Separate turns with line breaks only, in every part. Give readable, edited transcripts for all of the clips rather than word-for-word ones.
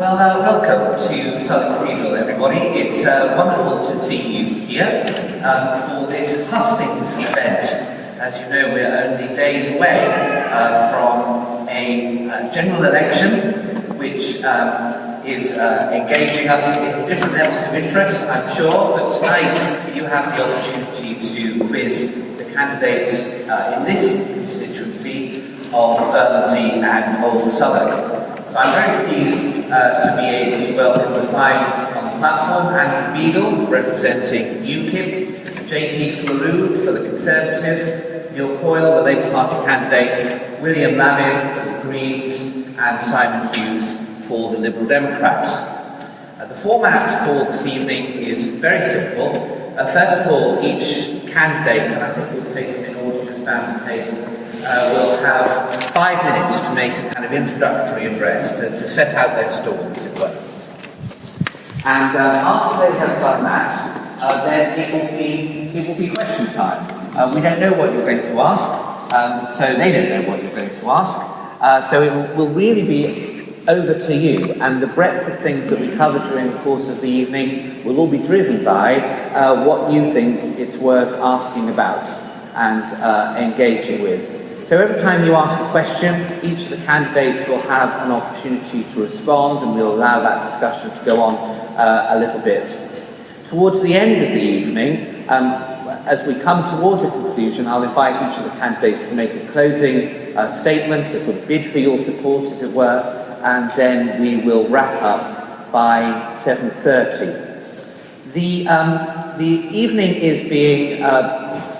Welcome to Southwark Cathedral, everybody. It's wonderful to see you here for this Hustings event. As you know, we're only days away from a general election, which is engaging us in different levels of interest, I'm sure. But tonight you have the opportunity to quiz the candidates in this constituency of Bermondsey and Old Southwark. So I'm very pleased to be able to welcome the five on the platform: Andrew Beadle, representing UKIP, JP Flew for the Conservatives, Neil Coyle, the Labour Party candidate, William Lavin for the Greens, and Simon Hughes for the Liberal Democrats. The format for this evening is very simple. First of all, each candidate, and I think we'll take them in order just down the table, will have 5 minutes to make a kind of introductory address to set out their stall, as it were. And after they have done that, then it will be question time. We don't know what you're going to ask, so they don't know what you're going to ask. So it will really be over to you, and the breadth of things that we cover during the course of the evening will all be driven by what you think it's worth asking about and engaging with. So every time you ask a question, each of the candidates will have an opportunity to respond, and we'll allow that discussion to go on a little bit. Towards the end of the evening, as we come towards a conclusion, I'll invite each of the candidates to make a closing statement, a sort of bid for your support, as it were, and then we will wrap up by 7:30. The evening is being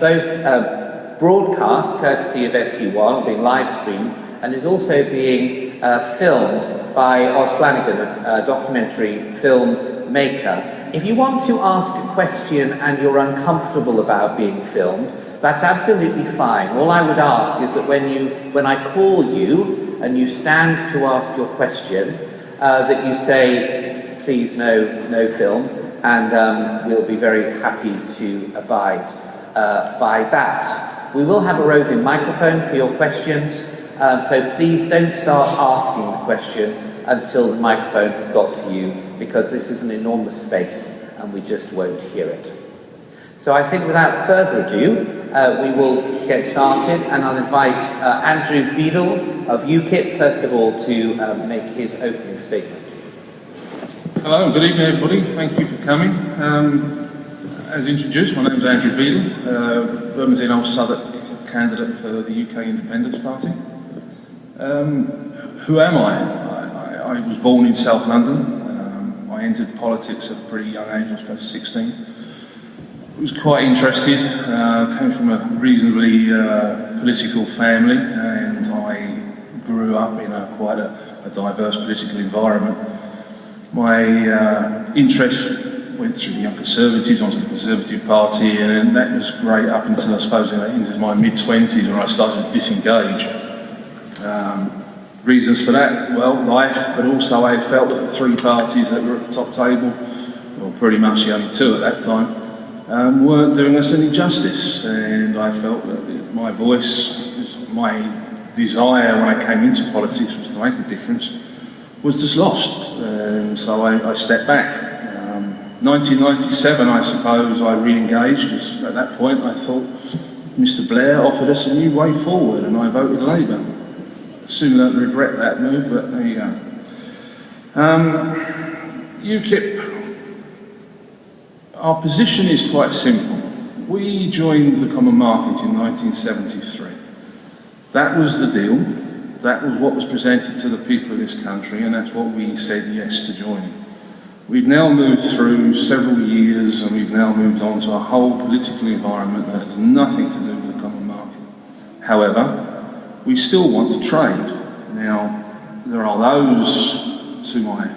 both broadcast, courtesy of SU1, being live streamed, and is also being filmed by Os Flanagan, a documentary filmmaker. If you want to ask a question and you're uncomfortable about being filmed, that's absolutely fine. All I would ask is that when I call you and you stand to ask your question, that you say, please no film, and we'll be very happy to abide by that. We will have a roving microphone for your questions, so please don't start asking the question until the microphone has got to you, because this is an enormous space and we just won't hear it. So I think without further ado, we will get started, and I'll invite Andrew Beadle of UKIP, first of all, to make his opening statement.
Hello, and good evening, everybody. Thank you for coming. As introduced, my name is Andrew Beadle, Bermondsey and Old Southwark candidate for the UK Independence Party. Who am I? I was born in South London. I entered politics at a pretty young age, I suppose 16. I was quite interested, came from a reasonably political family, and I grew up in quite a diverse political environment. My interest went through the Young Conservatives, onto the Conservative Party, and that was great up until, I suppose, into my mid-20s when I started to disengage. Reasons for that? Well, life, but also I felt that the three parties that were at the top table, well, pretty much the only two at that time, weren't doing us any justice, and I felt that my voice, my desire when I came into politics was to make a difference, was just lost, and so I stepped back. 1997, I suppose, I re-engaged, because at that point I thought Mr. Blair offered us a new way forward, and I voted Labour. Soon I don't regret that move, but there you go. UKIP, our position is quite simple. We joined the Common Market in 1973. That was the deal. That was what was presented to the people of this country, and that's what we said yes to joining. We've now moved through several years, and we've now moved on to a whole political environment that has nothing to do with the Common Market. However, we still want to trade. Now, there are those to my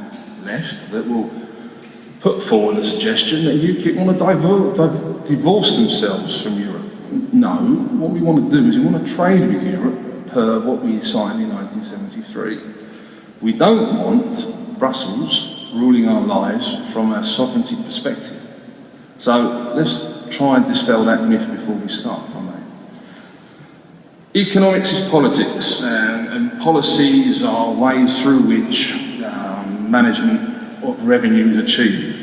left that will put forward a suggestion that UKIP want to divorce themselves from Europe. No, what we want to do is we want to trade with Europe per what we signed in 1973. We don't want Brussels ruling our lives from a sovereignty perspective. So let's try and dispel that myth before we start, if I may. Economics is politics, and policies are ways through which management of revenue is achieved.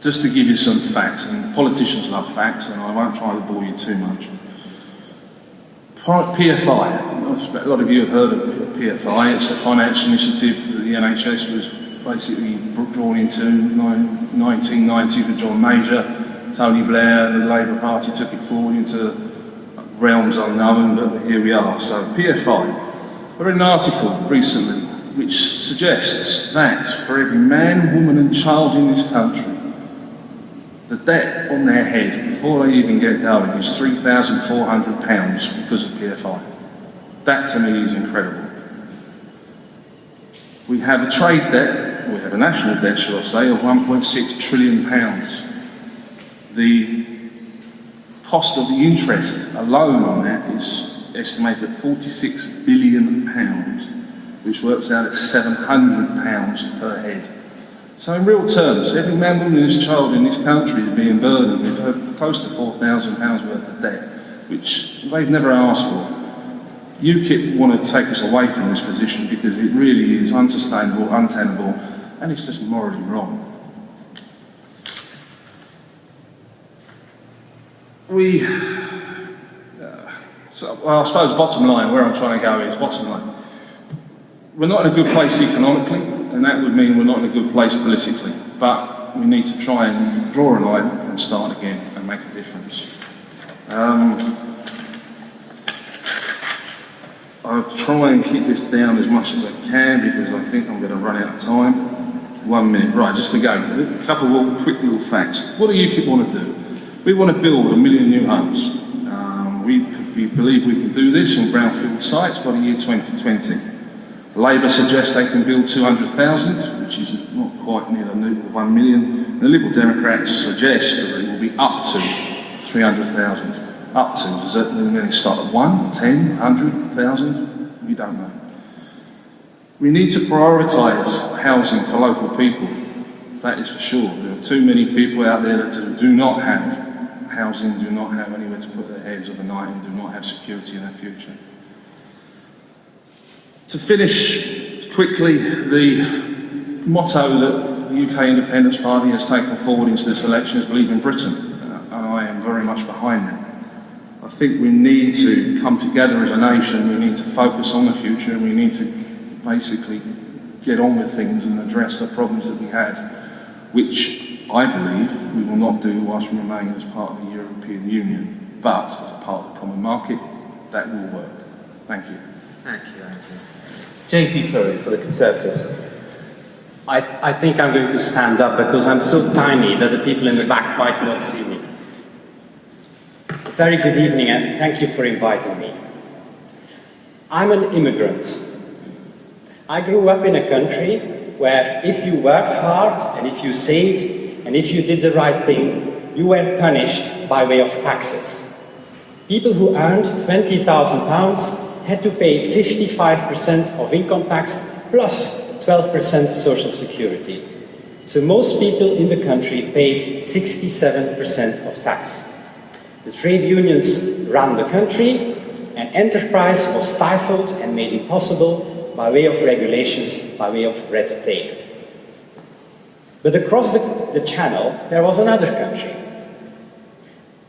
Just to give you some facts, and politicians love facts, and I won't try to bore you too much. PFI, a lot of you have heard of PFI, it's a financial initiative that the NHS was basically drawn into in 1990 with John Major, Tony Blair, and the Labour Party took it forward into realms unknown, but here we are. So PFI, I read an article recently which suggests that for every man, woman and child in this country, the debt on their head before they even get going is £3,400 because of PFI. That to me is incredible. We have a trade debt, we have a national debt, shall I say, of £1.6 trillion. The cost of the interest alone on that is estimated at £46 billion, which works out at £700 per head. So in real terms, every man, woman and child in this country is being burdened with close to £4,000 worth of debt, which they've never asked for. UKIP want to take us away from this position because it really is unsustainable, untenable, and it's just morally wrong. Well, I suppose bottom line, where I'm trying to go is bottom line. We're not in a good place economically, and that would mean we're not in a good place politically. But we need to try and draw a line and start again and make a difference. I'll try and keep this down as much as I can because I think I'm going to run out of time. 1 minute, right, just to go. A couple of quick little facts. What do UKIP want to do? We want to build 1 million new homes. We believe we can do this on brownfield sites by the year 2020. Labour suggests they can build 200,000, which is not quite near the 1 million. The Liberal Democrats suggest that it will be up to 300,000. Up to, does that mean they start at 1, 10, 100,000? We don't know. We need to prioritise housing for local people, that is for sure. There are too many people out there that do not have housing, do not have anywhere to put their heads overnight, and do not have security in their future. To finish quickly, the motto that the UK Independence Party has taken forward into this election is believe in Britain, and I am very much behind that. I think we need to come together as a nation, we need to focus on the future, and we need to basically get on with things and address the problems that we have, which I believe we will not do whilst we remain as part of the European Union, but as a part of the common market, that will work. Thank you.
Thank you, Andrew. J.P. Curry for the Conservatives.
I think I'm going to stand up because I'm so tiny that the people in the back might not see me. Very good evening and thank you for inviting me. I'm an immigrant. I grew up in a country where if you worked hard and if you saved and if you did the right thing, you were punished by way of taxes. People who earned £20,000 had to pay 55% of income tax plus 12% social security. So most people in the country paid 67% of tax. The trade unions ran the country, and enterprise was stifled and made impossible by way of regulations, by way of red tape. But across the channel, there was another country.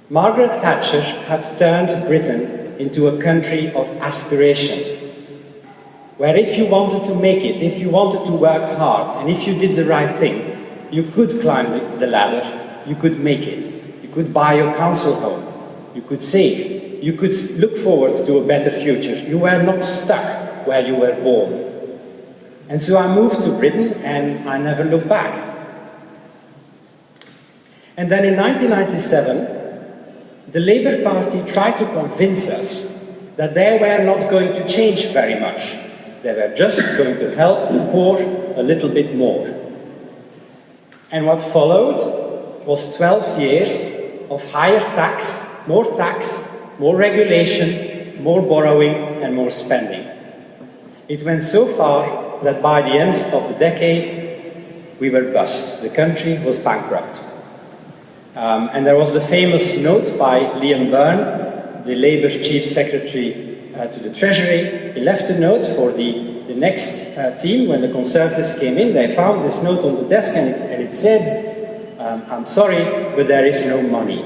Margaret Thatcher had turned Britain into a country of aspiration, where if you wanted to make it, if you wanted to work hard, and if you did the right thing, you could climb the ladder, you could make it. You could buy your council home, you could save, you could look forward to a better future. You were not stuck where you were born. And so I moved to Britain and I never looked back. And then in 1997, the Labour Party tried to convince us that they were not going to change very much. They were just going to help the poor a little bit more. And what followed was 12 years of higher tax, more regulation, more borrowing and more spending. It went so far that by the end of the decade, we were bust. The country was bankrupt. And there was the famous note by Liam Byrne, the Labour Chief Secretary to the Treasury. He left a note for the the next team, when the Conservatives came in, they found this note on the desk and it said, I'm sorry, but there is no money.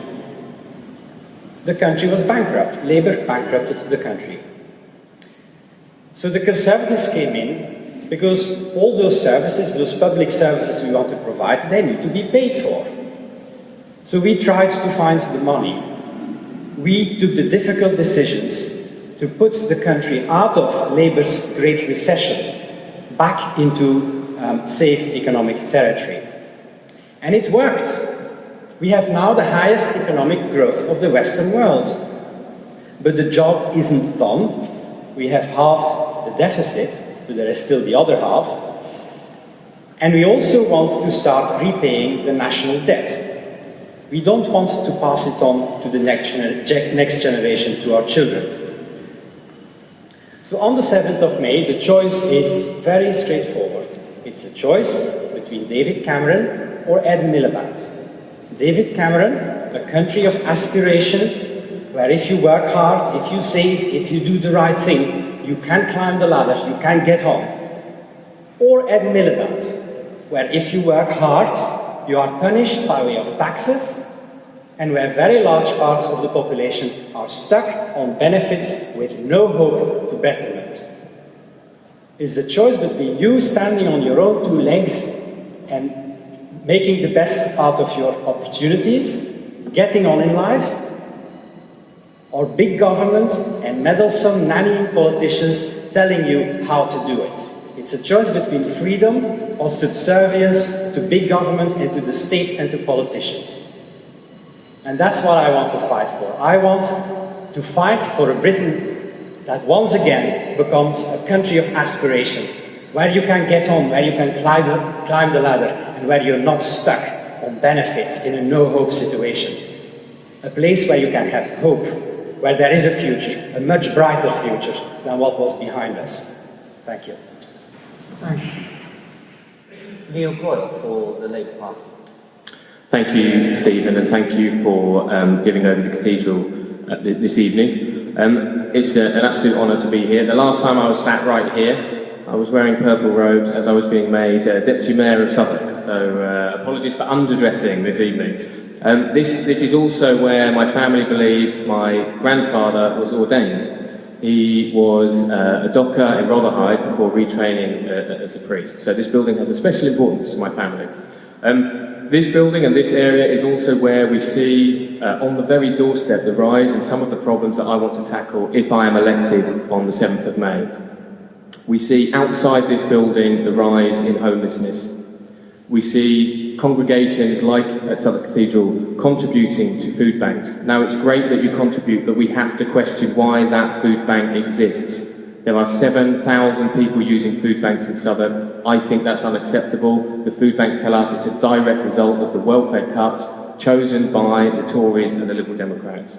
The country was bankrupt. Labour bankrupted the country. So the Conservatives came in because all those services, those public services we want to provide, they need to be paid for. So we tried to find the money. We took the difficult decisions to put the country out of Labour's Great Recession back into safe economic territory. And it worked. We have now the highest economic growth of the Western world. But the job isn't done. We have halved the deficit, but there is still the other half. And we also want to start repaying the national debt. We don't want to pass it on to the next generation, to our children. So on the 7th of May, the choice is very straightforward. It's a choice between David Cameron or Ed Miliband. David Cameron, a country of aspiration, where if you work hard, if you save, if you do the right thing, you can climb the ladder, you can get on. Or Ed Miliband, where if you work hard, you are punished by way of taxes, and where very large parts of the population are stuck on benefits with no hope to betterment. It's a choice between you standing on your own two legs and making the best out of your opportunities, getting on in life, or big government and meddlesome, nannying politicians telling you how to do it. It's a choice between freedom or subservience to big government and to the state and to politicians. And that's what I want to fight for. I want to fight for a Britain that once again becomes a country of aspiration, where you can get on, where you can climb the ladder, and where you're not stuck on benefits in a no-hope situation. A place where you can have hope, where there is a future, a much brighter future than what was behind us. Thank you.
Thank you. Neil Coyle for the Labour Party.
Thank you, Stephen, and thank you for giving over the Cathedral this evening. It's an absolute honour to be here. The last time I was sat right here, I was wearing purple robes as I was being made Deputy Mayor of Southwark, so apologies for underdressing this evening. This is also where my family believe my grandfather was ordained. He was a docker in Rotherhithe before retraining as a priest, so this building has a special importance to my family. This building and this area is also where we see on the very doorstep the rise in some of the problems that I want to tackle if I am elected on the 7th of May. We see outside this building the rise in homelessness. We see congregations like at Southwark Cathedral contributing to food banks. Now it's great that you contribute, but we have to question why that food bank exists. There are 7,000 people using food banks in Southwark. I think that's unacceptable. The food bank tell us it's a direct result of the welfare cuts chosen by the Tories and the Liberal Democrats.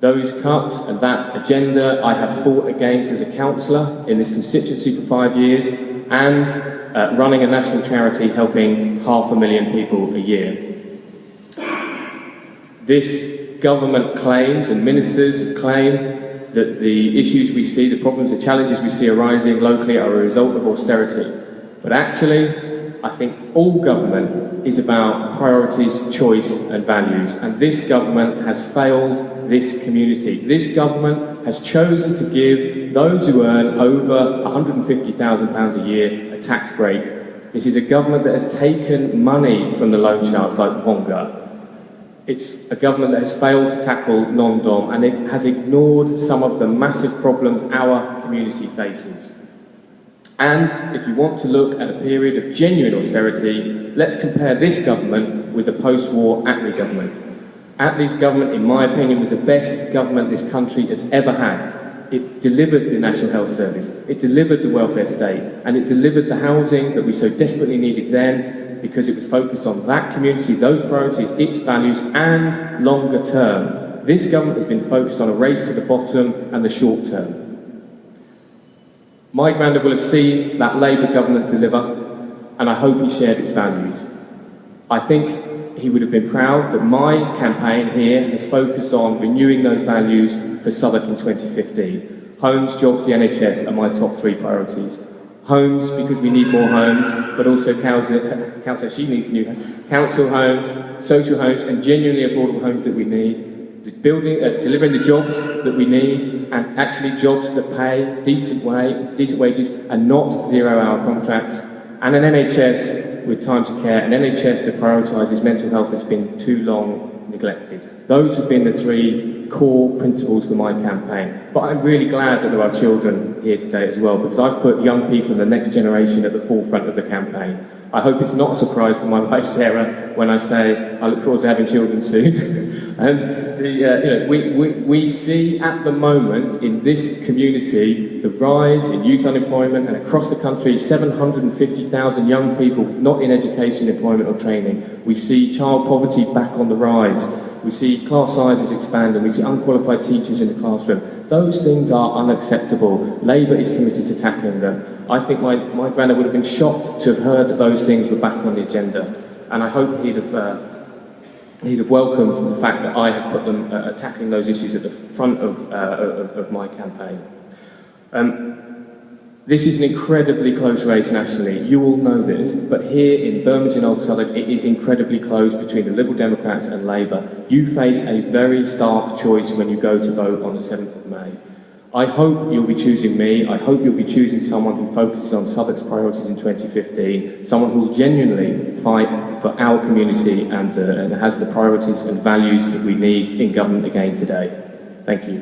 Those cuts and that agenda I have fought against as a councillor in this constituency for 5 years and running a national charity helping 500,000 people a year. This government claims and ministers claim that the issues we see, the problems, the challenges we see arising locally are a result of austerity. But actually, I think all government is about priorities, choice and values. And this government has failed this community. This government has chosen to give those who earn over £150,000 a year a tax break. This is a government that has taken money from the loan sharks like Wonga. It's a government that has failed to tackle non-dom, and it has ignored some of the massive problems our community faces. And if you want to look at a period of genuine austerity, let's compare this government with the post-war Attlee government. Attlee's government, in my opinion, was the best government this country has ever had. It delivered the National Health Service, it delivered the welfare state, and it delivered the housing that we so desperately needed then, because it was focused on that community, those priorities, its values, and longer term. This government has been focused on a race to the bottom and the short term. My granddad will have seen that Labour government deliver, and I hope he shared its values. I think he would have been proud that my campaign here has focused on renewing those values for Southwark in 2015. Homes, jobs, the NHS are my top 3 priorities. homes because we need more homes, but also council, she needs new council homes, social homes, and genuinely affordable homes that we need. Delivering the jobs that we need, and actually jobs that pay decent wages, and not zero-hour contracts, and an NHS with time to care, an NHS that prioritises mental health that's been too long neglected. Those have been the three core principles for my campaign. But I'm really glad that there are children here today as well, because I've put young people and the next generation at the forefront of the campaign. I hope it's not a surprise for my wife Sarah when I say I look forward to having children soon. We see at the moment in this community the rise in youth unemployment, and across the country 750,000 young people not in education, employment or training. We see child poverty back on the rise. We see class sizes expand, and we see unqualified teachers in the classroom. Those things are unacceptable. Labour is committed to tackling them. I think my granddad would have been shocked to have heard that those things were back on the agenda, and I hope he'd have welcomed the fact that I have put them tackling those issues at the front of my campaign. This is an incredibly close race nationally. You all know this, but here in Bermondsey and Old Southwark, it is incredibly close between the Liberal Democrats and Labour. You face a very stark choice when you go to vote on the 7th of May. I hope you'll be choosing me. I hope you'll be choosing someone who focuses on Southwark's priorities in 2015, someone who will genuinely fight for our community and has the priorities and values that we need in government again today. Thank you.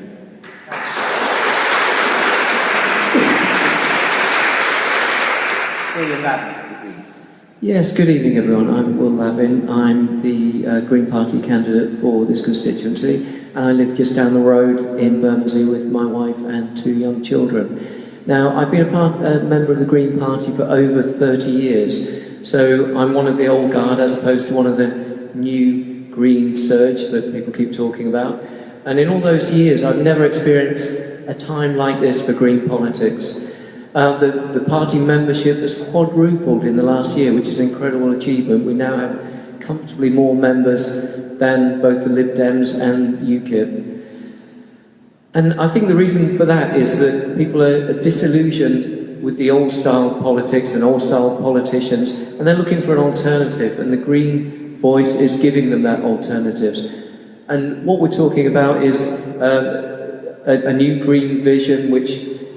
Yes, good evening everyone. I'm Will Lavin. I'm the Green Party candidate for this constituency, and I live just down the road in Bermondsey with my wife and 2 young children. Now, I've been a member of the Green Party for over 30 years, so I'm one of the old guard as opposed to one of the new green surge that people keep talking about. And in all those years, I've never experienced a time like this for green politics. The party membership has quadrupled in the last year, which is an incredible achievement. We now have comfortably more members than both the Lib Dems and UKIP. And I think the reason for that is that people are disillusioned with the old-style politics and old-style politicians, and they're looking for an alternative, and the Green voice is giving them that alternatives. And what we're talking about is a new Green vision, which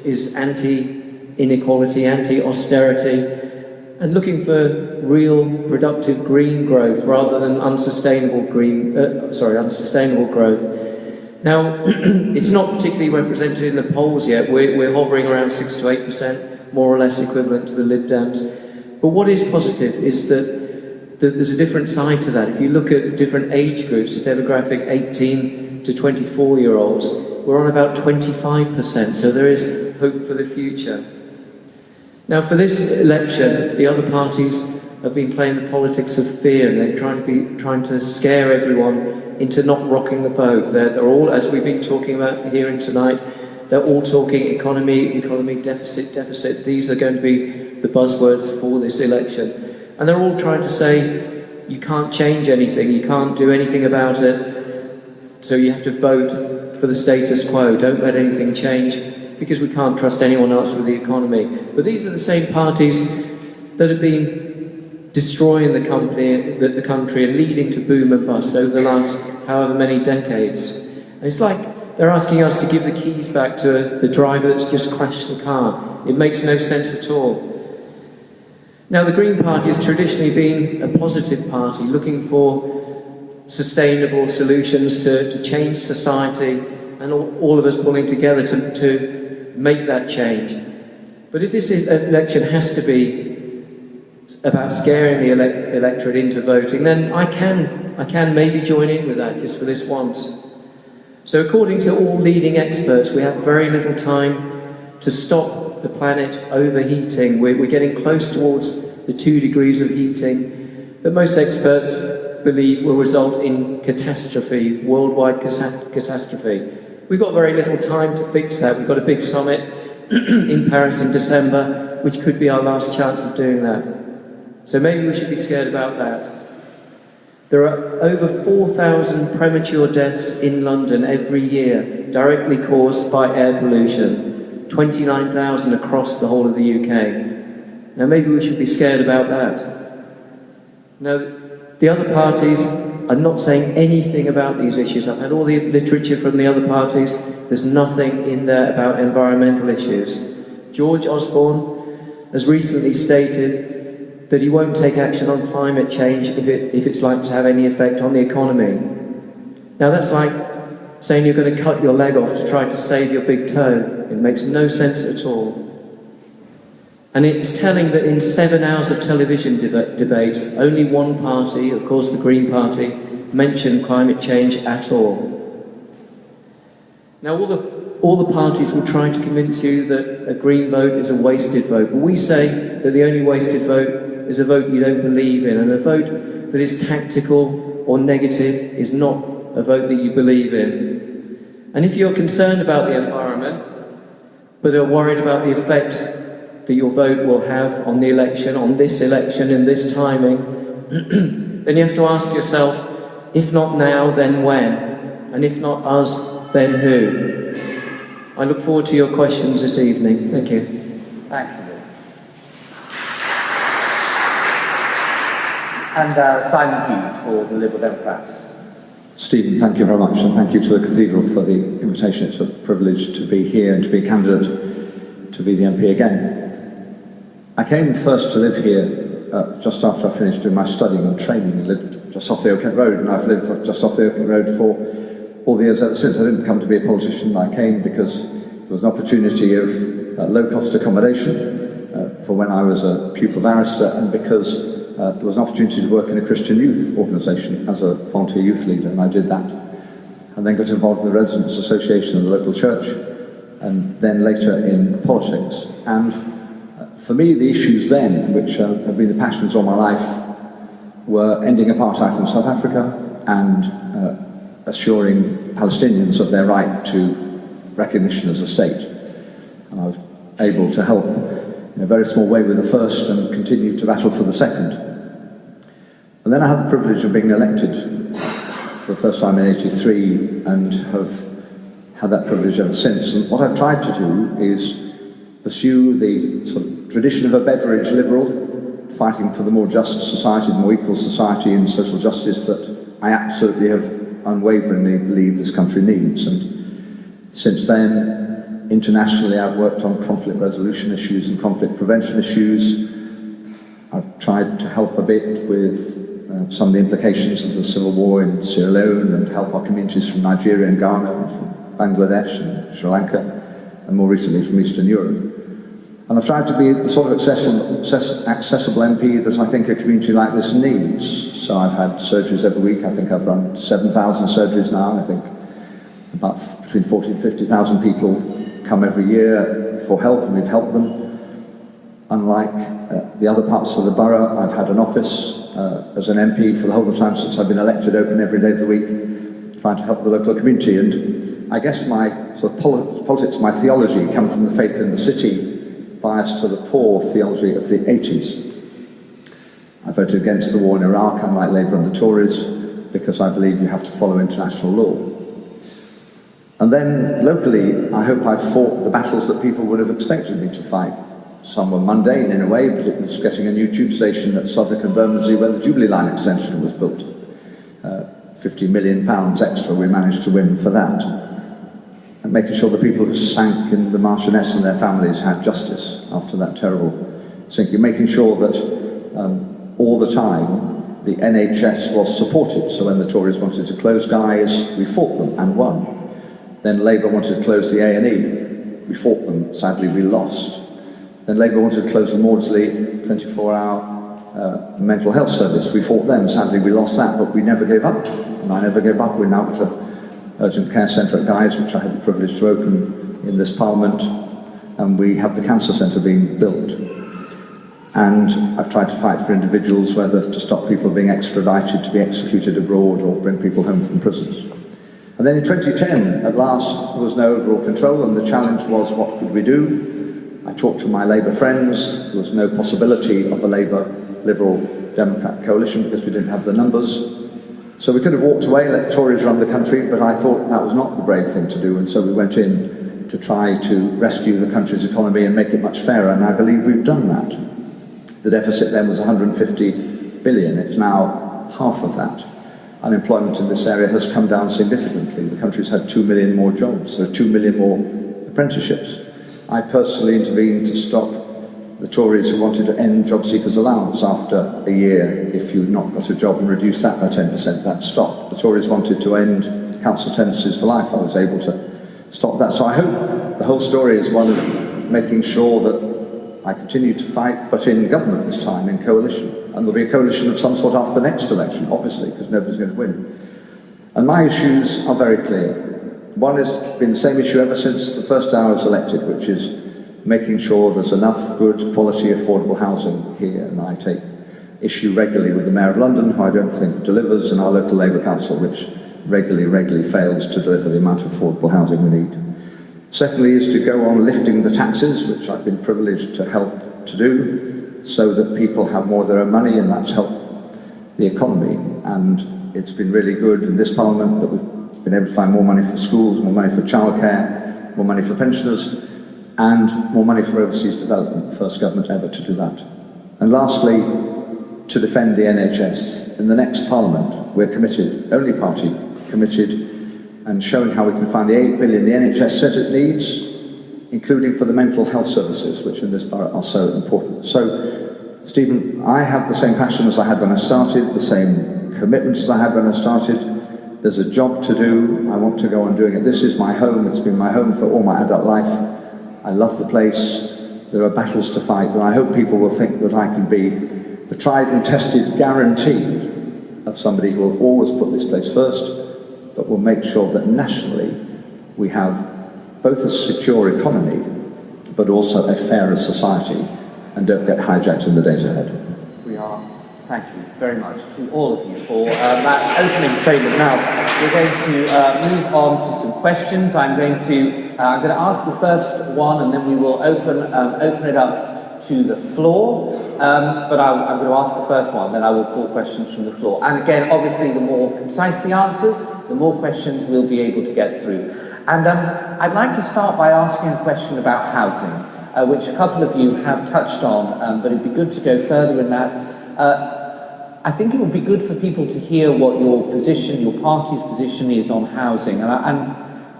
is anti-inequality, anti-austerity, and looking for real productive green growth rather than unsustainable growth. Now, it's not particularly represented in the polls yet. We're hovering around 6 to 8%, more or less equivalent to the Lib Dems. But what is positive is that there's a different side to that. If you look at different age groups, the demographic 18 to 24-year-olds, we're on about 25%, so there is hope for the future. Now, for this election, the other parties have been playing the politics of fear, and they're trying to scare everyone into not rocking the boat. They're all, as we've been talking about here tonight, they're all talking economy, deficit. These are going to be the buzzwords for this election. And they're all trying to say, you can't change anything, you can't do anything about it, so you have to vote for the status quo, don't let anything change, because we can't trust anyone else with the economy. But these are the same parties that have been destroying the country and leading to boom and bust over the last however many decades. And it's like they're asking us to give the keys back to the driver that's just crashed the car. It makes no sense at all. Now, the Green Party has traditionally been a positive party, looking for sustainable solutions to change society, and all of us pulling together to make that change. But if this election has to be about scaring the electorate into voting, then I can maybe join in with that just for this once. So according to all leading experts, we have very little time to stop the planet overheating. We're getting close towards the 2 degrees of heating that most experts believe will result in catastrophe, worldwide catastrophe. We've got very little time to fix that. We've got a big summit in Paris in December, which could be our last chance of doing that. So maybe we should be scared about that. There are over 4,000 premature deaths in London every year, directly caused by air pollution. 29,000 across the whole of the UK. Now maybe we should be scared about that. Now, the other parties are not saying anything about these issues. I've had all the literature from the other parties. There's nothing in there about environmental issues. George Osborne has recently stated that he won't take action on climate change if it's likely to have any effect on the economy. Now that's like saying you're going to cut your leg off to try to save your big toe. It makes no sense at all. And it's telling that in 7 hours of television debates, only one party, of course the Green Party, mentioned climate change at all. Now all the parties will try to convince you that a Green vote is a wasted vote, but we say that the only wasted vote is a vote you don't believe in, and a vote that is tactical or negative is not a vote that you believe in. And if you're concerned about the environment, but are worried about the effect that your vote will have on the election, on this election and this timing, then you have to ask yourself, if not now, then when? And if not us, then who? I look forward to your questions this evening. Thank you.
Thank you. And Simon Hughes for the Liberal Democrats.
Stephen, thank you very much, and thank you to the Cathedral for the invitation. It's a privilege to be here and to be a candidate to be the MP again. I came first to live here just after I finished doing my studying and training. I lived just off the Oakland Road, and I've lived just off the Oakland Road for all the years ever since. I didn't come to be a politician. I came because there was an opportunity of low-cost accommodation for when I was a pupil barrister, and because there was an opportunity to work in a Christian youth organisation as a volunteer youth leader, and I did that. And then got involved in the Residents' Association of the local church, and then later in politics. And for me, the issues then, which have been the passions all my life, were ending apartheid in South Africa and assuring Palestinians of their right to recognition as a state. And I was able to help in a very small way with the first and continue to battle for the second. And then I had the privilege of being elected for the first time in '83 and have had that privilege ever since. And what I've tried to do is pursue the sort of tradition of a Beveridge liberal, fighting for the more just society, the more equal society and social justice that I absolutely have unwaveringly believe this country needs. And since then, internationally, I've worked on conflict resolution issues and conflict prevention issues. I've tried to help a bit with some of the implications of the civil war in Sierra Leone and help our communities from Nigeria and Ghana, and from Bangladesh and Sri Lanka, and more recently from Eastern Europe. And I've tried to be the sort of accessible MP that I think a community like this needs. So I've had surgeries every week. I think I've run 7,000 surgeries now. I think about between 40 and 50,000 people come every year for help, and we've helped them. Unlike the other parts of the borough, I've had an office as an MP for the whole of the time since I've been elected, open every day of the week, trying to help the local community. And I guess my sort of politics, my theology, comes from the faith in the city, biased to the poor theology of the 80s. I voted against the war in Iraq, unlike Labour and the Tories, because I believe you have to follow international law. And then locally, I hope I fought the battles that people would have expected me to fight. Some were mundane in a way, but it was getting a new tube station at Southwark and Bermondsey where the Jubilee Line extension was built. £50 million extra we managed to win for that. And making sure the people who sank in the Marchioness and their families had justice after that terrible sinking. Making sure that all the time the NHS was supported. So when the Tories wanted to close Guy's, we fought them and won. Then Labour wanted to close the A&E. We fought them. Sadly, we lost. Then Labour wanted to close the Maudsley 24-hour mental health service. We fought them. Sadly, we lost that, but we never gave up. And I never gave up. We're now got an urgent care centre at Guy's, which I had the privilege to open in this Parliament, and we have the cancer centre being built. And I've tried to fight for individuals, whether to stop people being extradited to be executed abroad or bring people home from prisons. And then in 2010, at last, there was no overall control, and the challenge was, what could we do? I talked to my Labour friends. There was no possibility of a Labour-Liberal-Democrat coalition because we didn't have the numbers. So we could have walked away, let the Tories run the country, but I thought that was not the brave thing to do, and so we went in to try to rescue the country's economy and make it much fairer, and I believe we've done that. The deficit then was 150 billion. It's now half of that. Unemployment in this area has come down significantly. The country's had 2 million more jobs, so 2 million more apprenticeships. I personally intervened to stop the Tories who wanted to end job seekers' allowance after a year. If you'd not got a job, and reduce that by 10%, that stopped. The Tories wanted to end council tenancies for life. I was able to stop that. So I hope the whole story is one of making sure that I continue to fight, but in government this time, in coalition. And there'll be a coalition of some sort after the next election, obviously, because nobody's going to win. And my issues are very clear. One has been the same issue ever since the first day I was elected, which is making sure there's enough good quality affordable housing here. And I take issue regularly with the Mayor of London, who I don't think delivers, and our local Labour Council, which regularly fails to deliver the amount of affordable housing we need. Secondly is to go on lifting the taxes, which I've been privileged to help to do, so that people have more of their own money, and that's helped the economy. And it's been really good in this Parliament that we've been able to find more money for schools, more money for childcare, more money for pensioners, and more money for overseas development, the first government ever to do that. And lastly, to defend the NHS. In the next Parliament, we're committed, only party committed, and showing how we can find the 8 billion the NHS says it needs, including for the mental health services, which in this borough are so important. So, Stephen, I have the same passion as I had when I started, the same commitment as I had when I started. There's a job to do. I want to go on doing it. This is my home. It's been my home for all my adult life. I love the place. There are battles to fight, and I hope people will think that I can be the tried and tested guarantee of somebody who will always put this place first, but will make sure that nationally we have both a secure economy, but also a fairer society, and don't get hijacked in the days ahead.
We are. Thank you very much to all of you for that opening statement. Now, we're going to move on to some questions. I'm going to ask the first one, and then we will open it up to the floor. But I'm going to ask the first one, then I will call questions from the floor. And again, obviously, the more concise the answers, the more questions we'll be able to get through. And I'd like to start by asking a question about housing, which a couple of you have touched on, but it'd be good to go further in that. I think it would be good for people to hear what your position, your party's position is on housing. And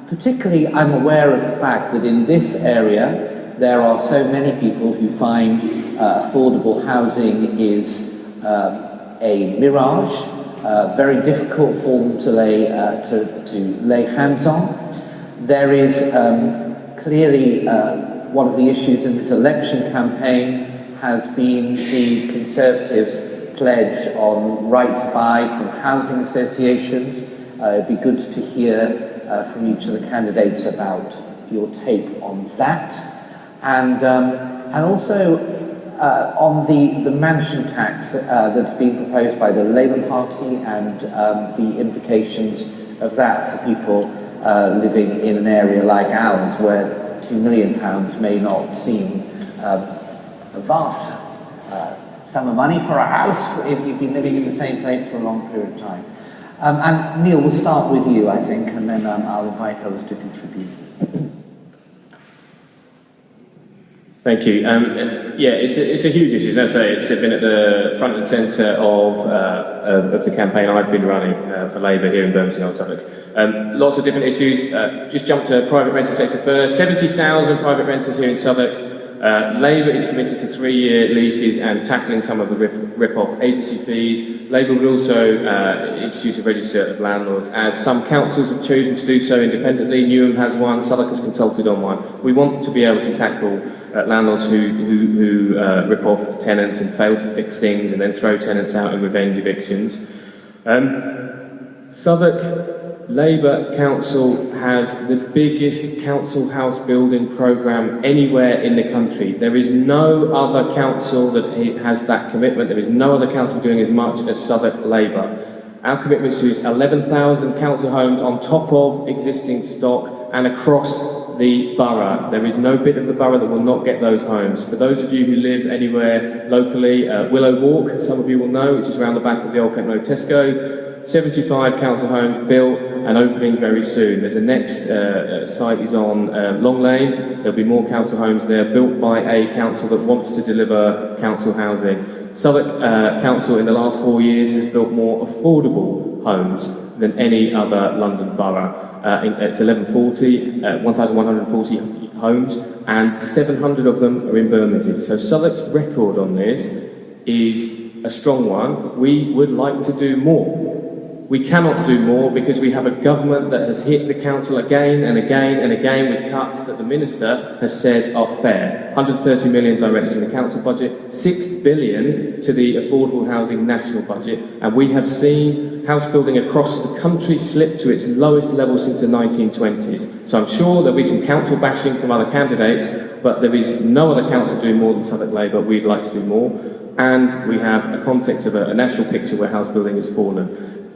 particularly, I'm aware of the fact that in this area, there are so many people who find affordable housing is a mirage, very difficult for them to lay hands on. There is clearly one of the issues in this election campaign has been the Conservatives' pledge on right to buy from housing associations. It'd be good to hear from each of the candidates about your take on that, and also on the mansion tax that's been proposed by the Labour Party, and the implications of that for people living in an area like ours, where £2 million may not seem a vast sum of money for a house if you've been living in the same place for a long period of time. And Neil, we'll start with you, I think, and then I'll invite others to contribute.
Thank you. Yeah, it's a huge issue. As I say, it's been at the front and centre of the campaign I've been running for Labour here in Bermondsey, Old Southwark. Lots of different issues. Just jump to private rented sector first. 70,000 private renters here in Southwark. Labour is committed to 3-year leases and tackling some of the rip-off agency fees. Labour will also introduce a register of landlords, as some councils have chosen to do so independently. Newham has one, Southwark has consulted on one. We want to be able to tackle landlords who rip off tenants and fail to fix things and then throw tenants out in revenge evictions. Southwark Labour Council has the biggest council house building programme anywhere in the country. There is no other council that has that commitment. There is no other council doing as much as Southwark Labour. Our commitment is 11,000 council homes on top of existing stock and across the borough. There is no bit of the borough that will not get those homes. For those of you who live anywhere locally, Willow Walk, some of you will know, which is around the back of the Old Kent Road Tesco, 75 council homes built and opening very soon. There's a next site is on Long Lane. There'll be more council homes there, built by a council that wants to deliver council housing. Southwark Council in the last 4 years has built more affordable homes than any other London borough. It's 1,140 homes, and 700 of them are in Bermondsey. So Southwark's record on this is a strong one. We would like to do more. We cannot do more because we have a government that has hit the council again and again and again with cuts that the Minister has said are fair. 130 million directly to the council budget, 6 billion to the affordable housing national budget, and we have seen house building across the country slip to its lowest level since the 1920s. So I'm sure there'll be some council bashing from other candidates, but there is no other council doing more than Southwark Labour. We'd like to do more, and we have a context of a national picture where house building has fallen.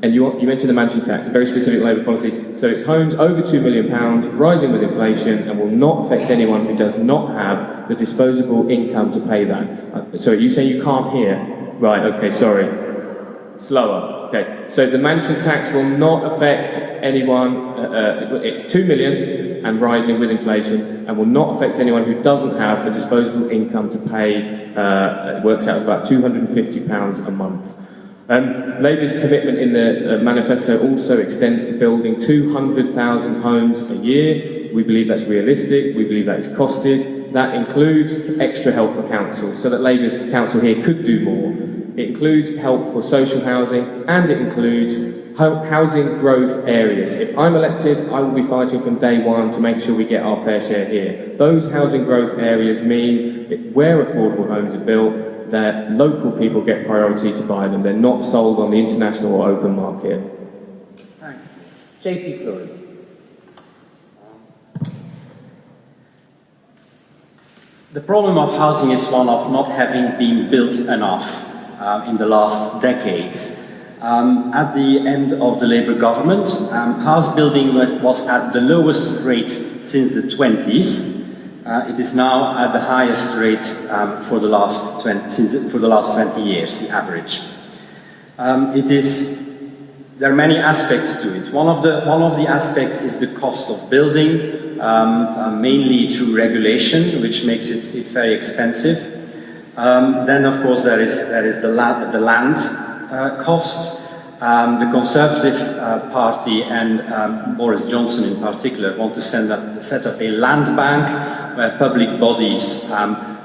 And you mentioned the mansion tax, a very specific Labour policy. So it's homes over £2 million, rising with inflation, and will not affect anyone who does not have the disposable income to pay that. Sorry, you say you can't hear? Right, okay, sorry. Slower. Okay, so the mansion tax will not affect anyone. It's 2 million and rising with inflation, and will not affect anyone who doesn't have the disposable income to pay. It works out as about £250 a month. Labour's commitment in the manifesto also extends to building 200,000 homes a year. We believe that's realistic. We believe that is costed. That includes extra help for councils, so that Labour's council here could do more. It includes help for social housing, and it includes housing growth areas. If I'm elected, I will be fighting from day one to make sure we get our fair share here. Those housing growth areas mean where affordable homes are built, that local people get priority to buy them. They're not sold on the international or open market.
Thanks. JP Fleury.
The problem of housing is one of not having been built enough in the last decades. At the end of the Labour government, house building was at the lowest rate since the 20s. It is now at the highest rate for the last 20 years, the average. There are many aspects to it. One of the aspects is the cost of building, mainly through regulation, which makes it very expensive. Then, of course, there is the land cost. The Conservative Party and Boris Johnson in particular want to set up a land bank where public bodies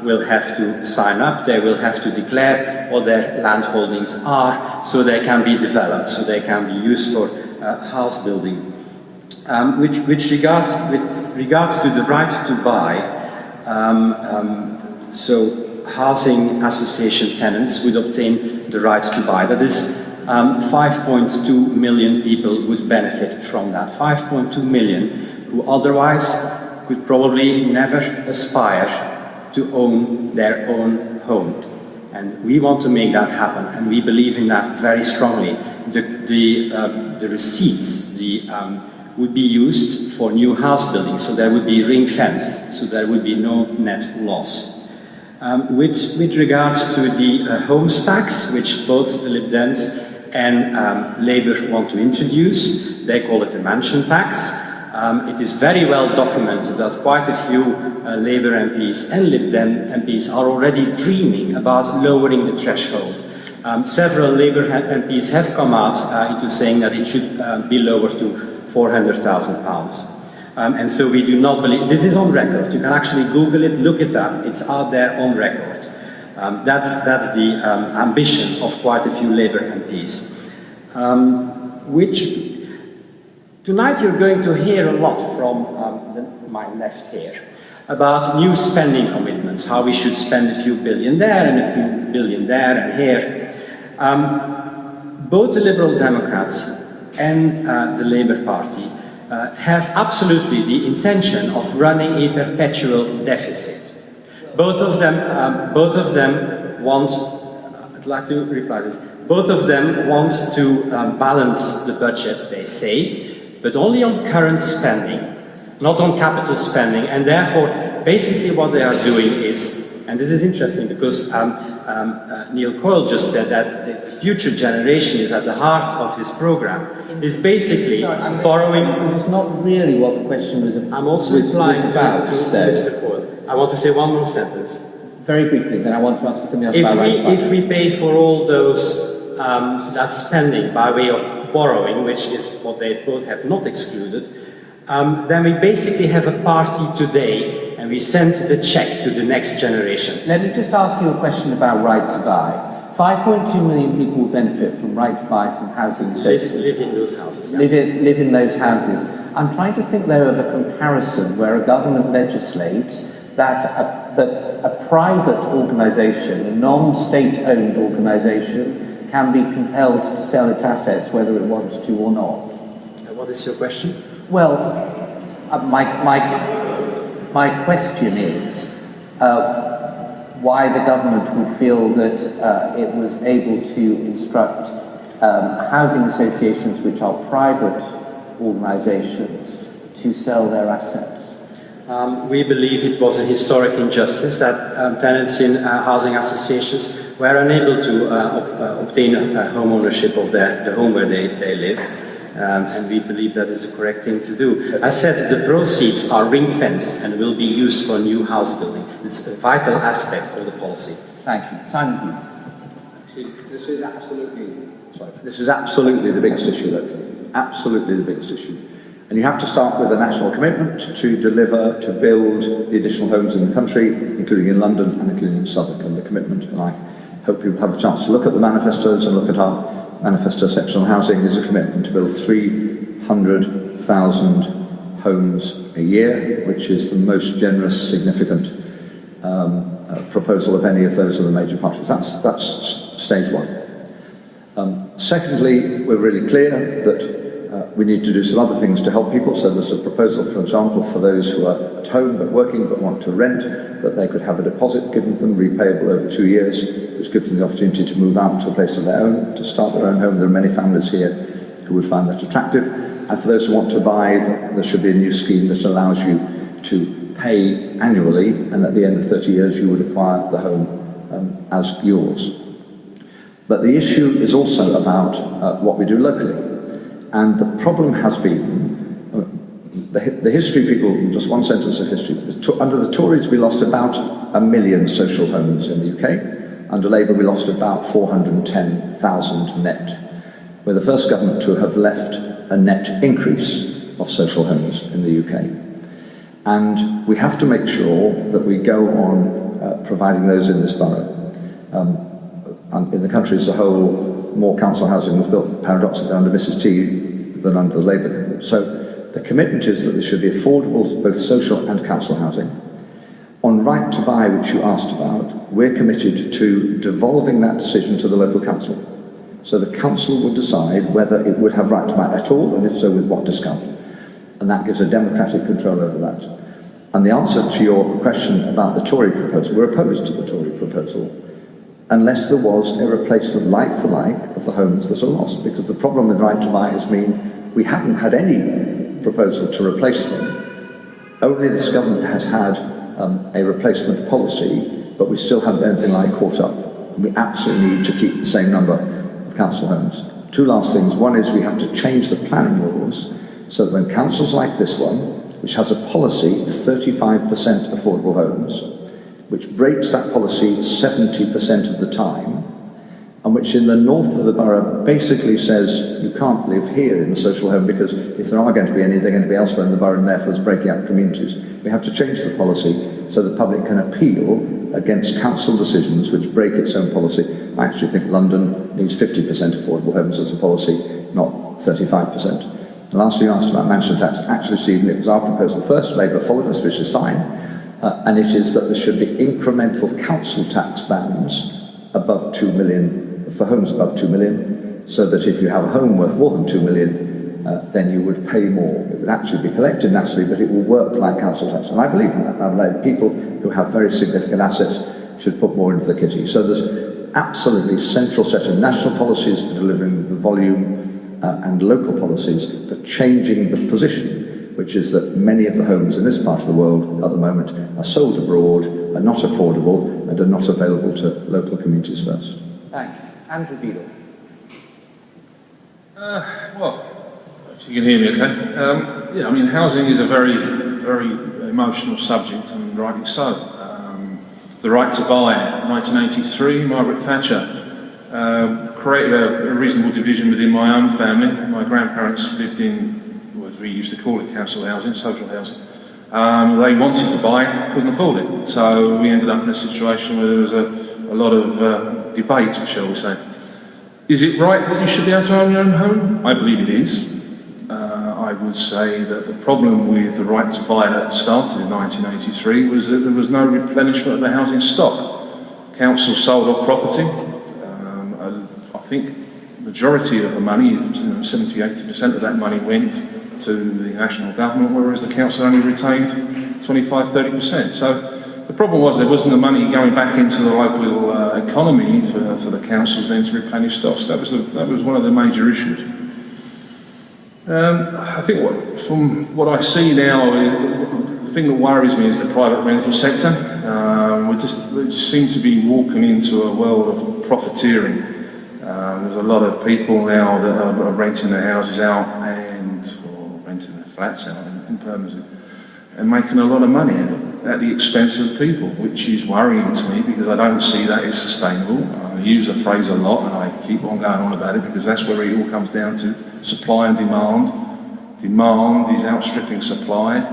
will have to sign up. They will have to declare what their land holdings are, so they can be developed, so they can be used for house building. With regards to the right to buy, so housing association tenants would obtain the right to buy. That is, 5.2 million people would benefit from that. 5.2 million who otherwise could probably never aspire to own their own home. And we want to make that happen, and we believe in that very strongly. The receipts would be used for new house building, so there would be ring-fenced, so there would be no net loss. With regards to the homes tax, which both the Lib Dems and Labour want to introduce, they call it a mansion tax. It is very well documented that quite a few Labour MPs and Lib Dem MPs are already dreaming about lowering the threshold. Several Labour MPs have come out into saying that it should be lowered to £400,000. And so we do not believe, this is on record, you can actually Google it, look it up, it's out there on record. That's the ambition of quite a few Labour MPs. Tonight you're going to hear a lot from my left here about new spending commitments, how we should spend a few billion there and a few billion there and here. Both the Liberal Democrats and the Labour Party have absolutely the intention of running a perpetual deficit. Both of them want, I'd like to reply this, both of them want to balance the budget, they say, but only on current spending. not on capital spending, and therefore, basically what they are doing is, and this is interesting because Neil Coyle just said that the future generation is at the heart of his program, is basically borrowing...
It's not really what the question was about.
I'm also replying to Mr. Coyle. I want to say one more sentence.
Very briefly, then I want to ask you something else about right.
If we pay for all those, that spending by way of borrowing, which is what they both have not excluded, then we basically have a party today, and we send the check to the next generation.
Let me just ask you a question about right to buy. 5.2 million people will benefit from right to buy from housing associations.
Live in those houses. Yeah.
Live in those houses. I'm trying to think there of a comparison where a government legislates that a private organisation, a non-state-owned organisation, can be compelled to sell its assets whether it wants to or not.
And what is your question?
Well, my question is why the government would feel that it was able to instruct housing associations, which are private organisations, to sell their assets.
We believe it was a historic injustice that tenants in housing associations were unable to obtain home ownership of the home where they live. And we believe that is the correct thing to do. I said the proceeds are ring-fenced and will be used for new house building. It's a vital aspect of the policy.
Thank you. Simon, please.
This is absolutely the biggest issue, though. Absolutely the biggest issue. And you have to start with a national commitment to deliver, to build the additional homes in the country, including in London and including in Southwark. And the commitment, and I hope you'll have a chance to look at the manifestos and look at our manifesto section on housing, is a commitment to build 300,000 homes a year, which is the most generous, significant proposal of any of those other major parties. That's stage one. Secondly, we're really clear that we need to do some other things to help people. So there's a proposal, for example, for those who are at home but working but want to rent, that they could have a deposit given them, repayable over 2 years, which gives them the opportunity to move out to a place of their own, to start their own home. There are many families here who would find that attractive. And for those who want to buy, there should be a new scheme that allows you to pay annually, and at the end of 30 years you would acquire the home as yours. But the issue is also about what we do locally. And the problem has been, the history people, just one sentence of history, under the Tories we lost about 1 million social homes in the UK. Under Labour we lost about 410,000 net. We're the first government to have left a net increase of social homes in the UK. And we have to make sure that we go on providing those in this borough. In the country as a whole, more council housing was built paradoxically under Mrs T than under the Labour government. So the commitment is that there should be affordable, both social and council housing. On right to buy, which you asked about, we're committed to devolving that decision to the local council. So the council would decide whether it would have right to buy at all, and if so, with what discount. And that gives a democratic control over that. And the answer to your question about the Tory proposal, we're opposed to the Tory proposal, unless there was a replacement like for like of the homes that are lost. Because the problem with right to buy has been we haven't had any proposal to replace them. Only this government has had a replacement policy, but we still haven't anything like caught up. And we absolutely need to keep the same number of council homes. Two last things. One is we have to change the planning laws so that when councils like this one, which has a policy of 35% affordable homes, which breaks that policy 70% of the time, and which in the north of the borough basically says you can't live here in the social home because if there are going to be any, they're going to be elsewhere in the borough, and therefore it's breaking up communities. We have to change the policy so the public can appeal against council decisions which break its own policy. I actually think London needs 50% affordable homes as a policy, not 35%. The last thing you asked about mansion tax, actually, Stephen, it was our proposal first. Labour followed us, which is fine. And it is that there should be incremental council tax bands above 2 million, for homes above 2 million, so that if you have a home worth more than 2 million, then you would pay more. It would actually be collected nationally, but it will work like council tax. And I believe in that. I believe people who have very significant assets should put more into the kitty. So there's absolutely central set of national policies for delivering the volume and local policies for changing the position, which is that many of the homes in this part of the world at the moment are sold abroad, are not affordable, and are not available to local communities first.
Thank you. Andrew Beadle.
Well, if you can hear me okay. Yeah, I mean, housing is a very, very emotional subject, and rightly so. The right to buy, 1983, Margaret Thatcher created a reasonable division within my own family. My grandparents lived in, as we used to call it, council housing, social housing. They wanted to buy, couldn't afford it. So we ended up in a situation where there was a lot of debate, shall we say. Is it right that you should be able to own your own home? I believe it is. I would say that the problem with the right to buy that started in 1983 was that there was no replenishment of the housing stock. Councils sold off property. I think the majority of the money, 70–80% of that money went to the national government, whereas the council only retained 25–30%. So the problem was there wasn't the money going back into the local economy for the councils then to replenish stocks. That was one of the major issues. I think from what I see now, the thing that worries me is the private rental sector. We just seem to be walking into a world of profiteering. There's a lot of people now that are renting their houses out or renting their flats out in Bermondsey and making a lot of money at the expense of people, which is worrying to me because I don't see that as sustainable. I use the phrase a lot and I keep on going on about it because that's where it all comes down to. Supply and demand. Demand is outstripping supply.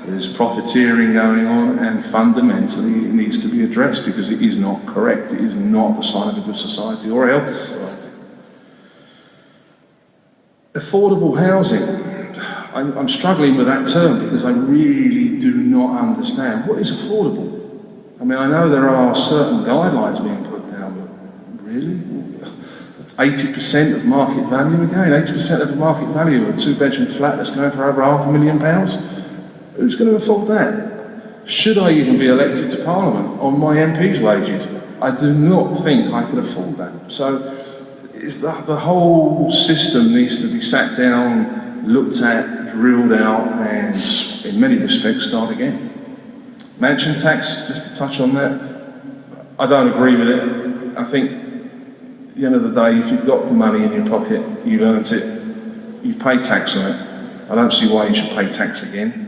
There's profiteering going on, and fundamentally it needs to be addressed because it is not correct. It is not a sign of a good society or a healthy society. Affordable housing. I'm struggling with that term because I really do not understand. What is affordable? I mean, I know there are certain guidelines being put down, but really? 80% of market value again, 80% of the market value of a two-bedroom flat that's going for over £500,000. Who's going to afford that? Should I even be elected to Parliament on my MP's wages? I do not think I could afford that. So the whole system needs to be sat down, looked at, drilled out, and in many respects start again. Mansion tax, just to touch on that, I don't agree with it. I think at the end of the day, if you've got money in your pocket, you've earned it, you've paid tax on it. I don't see why you should pay tax again.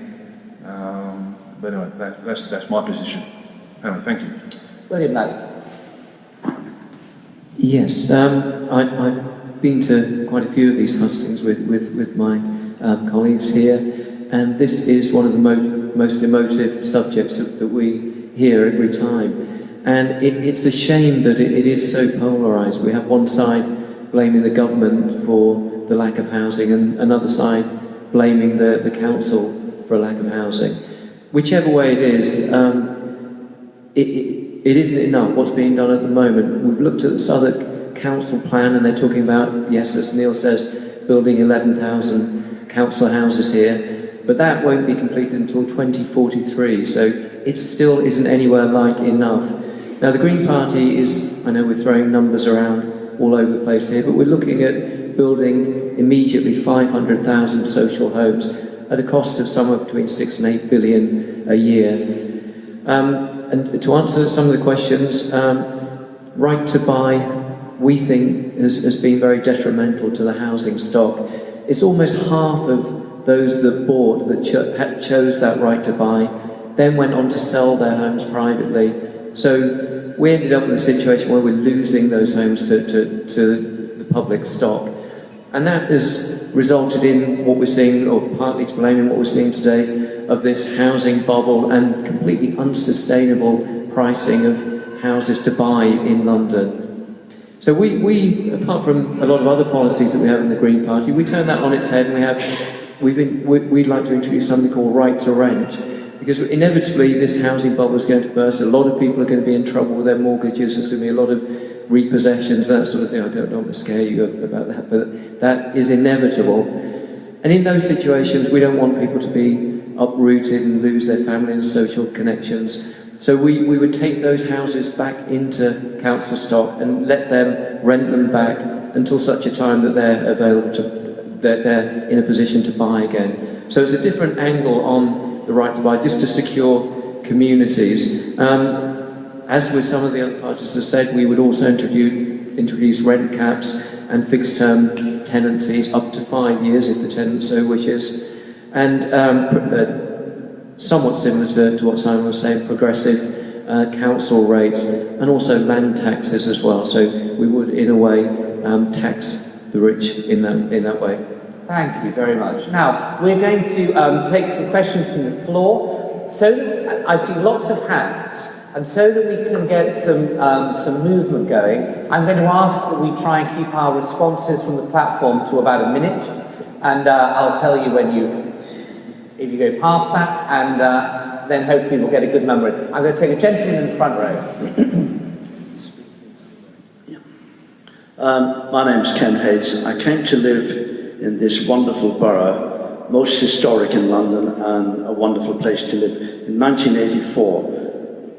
But anyway, that's my position. Anyway, thank you.
William Mallet. Yes, I've been to quite a few of these hustings with my colleagues here, and this is one of the most emotive subjects that we hear every time. And it's a shame that it is so polarised. We have one side blaming the government for the lack of housing and another side blaming the council for a lack of housing. Whichever way it is, it isn't enough what's being done at the moment. We've looked at the Southwark council plan and they're talking about, yes, as Neil says, building 11,000 council houses here, but that won't be completed until 2043, so it still isn't anywhere like enough. Now the Green Party is, I know we're throwing numbers around all over the place here, but we're looking at building immediately 500,000 social homes at a cost of somewhere between 6 and 8 billion a year. And to answer some of the questions, right to buy, we think, has been very detrimental to the housing stock. It's almost half of those that bought, that chose that right to buy, then went on to sell their homes privately. So we ended up in a situation where we're losing those homes to the public stock. And that has resulted in what we're seeing, or partly to blame in what we're seeing today, of this housing bubble and completely unsustainable pricing of houses to buy in London. So we apart from a lot of other policies that we have in the Green Party, we turn that on its head and we'd like to introduce something called right to rent, because inevitably this housing bubble is going to burst. A lot of people are going to be in trouble with their mortgages. There's going to be a lot of repossessions, that sort of thing. I don't want to scare you about that, but that is inevitable. And in those situations, we don't want people to be uprooted and lose their family and social connections. So we would take those houses back into council stock and let them rent them back until such a time that they're available to, that they're in a position to buy again. So it's a different angle on the right to buy, just to secure communities. As with some of the other parties have said, we would also introduce rent caps and fixed-term tenancies up to 5 years if the tenant so wishes. And somewhat similar to what Simon was saying, progressive council rates and also land taxes as well. So we would, in a way, tax the rich in that way.
Thank you very much. Now, we're going to take some questions from the floor. So that, I see lots of hands, and so that we can get some movement going, I'm going to ask that we try and keep our responses from the platform to about a minute, and I'll tell you when if you go past that, and then hopefully we'll get a good number. I'm going to take a gentleman in the front row.
My name's Ken Hayes. I came to live in this wonderful borough, most historic in London and a wonderful place to live, in 1984,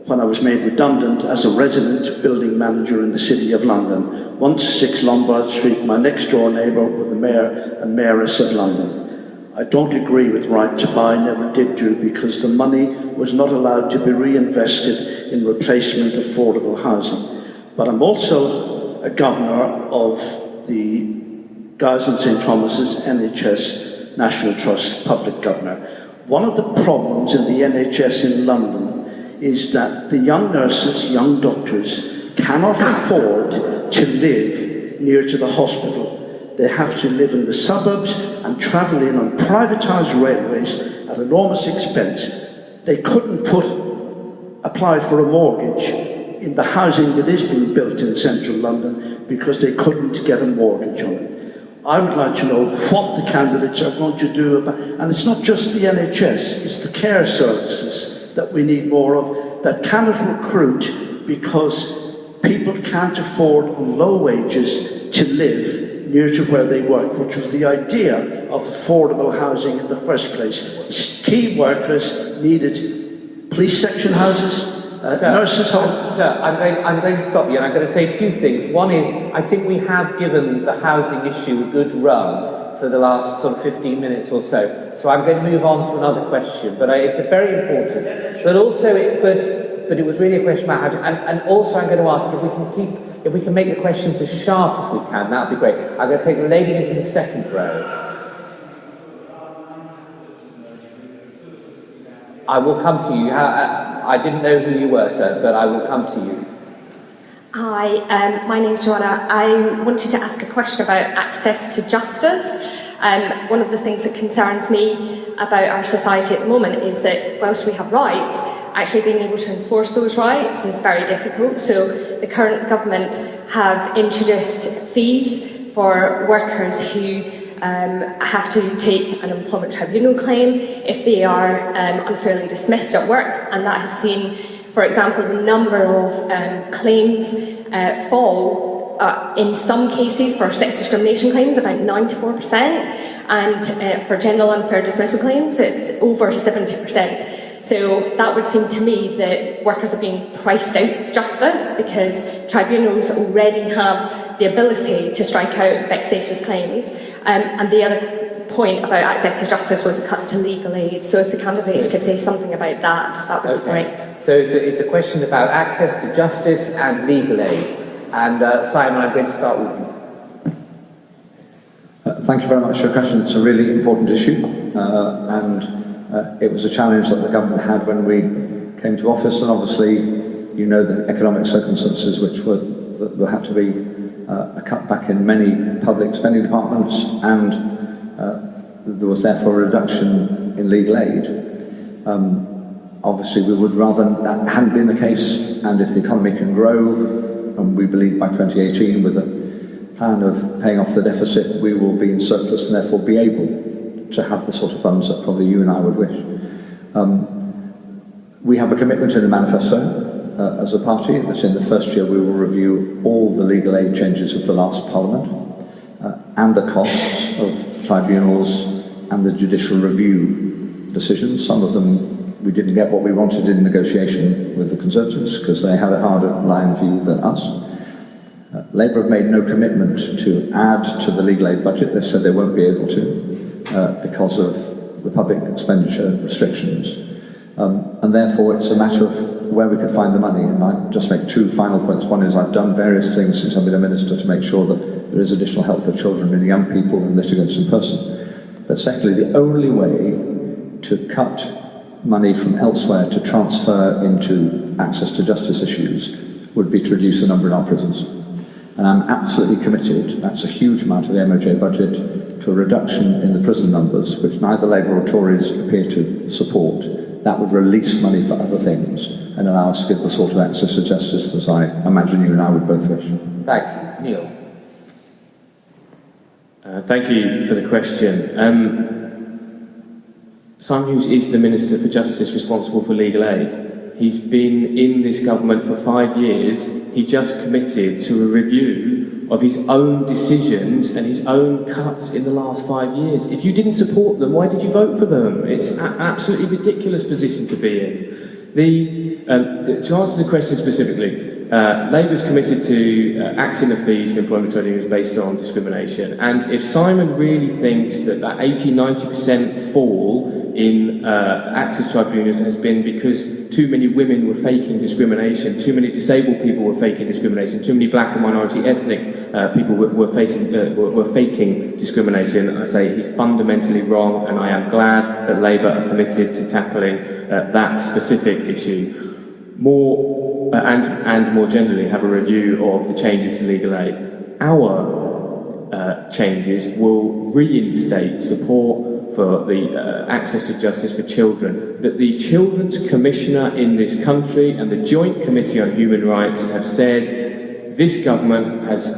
when I was made redundant as a resident building manager in the City of London, 1-6 Lombard Street. My next door neighbour were the Mayor and Mayoress of London. I don't agree with right to buy, never did do, because the money was not allowed to be reinvested in replacement affordable housing. But I'm also a governor of the Guy's and St Thomas's NHS National Trust public governor. One of the problems in the NHS in London is that the young nurses, young doctors, cannot afford to live near to the hospital. They have to live in the suburbs and travel in on privatised railways at enormous expense. They couldn't apply for a mortgage in the housing that is being built in central London because they couldn't get a mortgage on it. I would like to know what the candidates are going to do about, and it's not just the NHS, it's the care services that we need more of, that cannot recruit because people can't afford on low wages to live near to where they work, which was the idea of affordable housing in the first place. Key workers needed police section houses, nurses' homes.
Sir, I'm going to stop you, and I'm going to say two things. One is, I think we have given the housing issue a good run for the last sort of 15 minutes or so. So I'm going to move on to another question, but it's a very important. But also, but it was really a question about how to, and also I'm going to ask if we can make the questions as sharp as we can. That would be great. I'm going to take the lady who's in the second row. I will come to you. I didn't know who you were, sir, but I will come to you.
Hi, my name's Joanna. I wanted to ask a question about access to justice. One of the things that concerns me about our society at the moment is that whilst we have rights, actually being able to enforce those rights is very difficult. So the current government have introduced fees for workers who have to take an employment tribunal claim if they are unfairly dismissed at work, and that has seen, for example, the number of claims fall in some cases for sex discrimination claims about 94%, and for general unfair dismissal claims it's over 70%. So that would seem to me that workers are being priced out of justice because tribunals already have the ability to strike out vexatious claims. And the other point about access to justice was the cuts to legal aid. So if the candidates could say something about that would be great.
So it's a question about access to justice and legal aid. And Simon, I'm going to start with you.
Thank you very much for your question. It's a really important issue, and it was a challenge that the government had when we came to office, and obviously you know the economic circumstances which there had to be a cutback in many public spending departments, and there was therefore a reduction in legal aid. Obviously we would rather that hadn't been the case, and if the economy can grow, and we believe by 2018 with a plan of paying off the deficit we will be in surplus and therefore be able to have the sort of funds that probably you and I would wish. We have a commitment in the manifesto as a party that in the first year we will review all the legal aid changes of the last Parliament and the costs of tribunals and the judicial review decisions. Some of them we didn't get what we wanted in negotiation with the Conservatives because they had a harder line view than us. Labour have made no commitment to add to the legal aid budget. They said they won't be able to because of the public expenditure restrictions. And therefore it's a matter of where we could find the money. And I just make two final points. One is I've done various things since I've been a minister to make sure that there is additional help for children and young people and litigants in person. But secondly, the only way to cut money from elsewhere to transfer into access to justice issues would be to reduce the number in our prisons. And I'm absolutely committed, that's a huge amount of the MOJ budget, to a reduction in the prison numbers, which neither Labour or Tories appear to support. That would release money for other things and allow us to give the sort of access to justice as I imagine you and I would both wish.
Thank you. Neil.
Thank you for the question. Simon Hughes is the Minister for Justice responsible for legal aid. He's been in this government for 5 years. He just committed to a review of his own decisions and his own cuts in the last 5 years. If you didn't support them, why did you vote for them? It's an absolutely ridiculous position to be in. To answer the question specifically, Labour's committed to axing the fees for employment trade unions based on discrimination. And if Simon really thinks that 80–90% fall in access tribunals has been because too many women were faking discrimination, too many disabled people were faking discrimination, too many black and minority ethnic people were faking discrimination, I say he's fundamentally wrong, and I am glad that Labour are committed to tackling that specific issue. And more generally, have a review of the changes to legal aid. Our changes will reinstate support for the access to justice for children. That the Children's Commissioner in this country and the Joint Committee on Human Rights have said this government has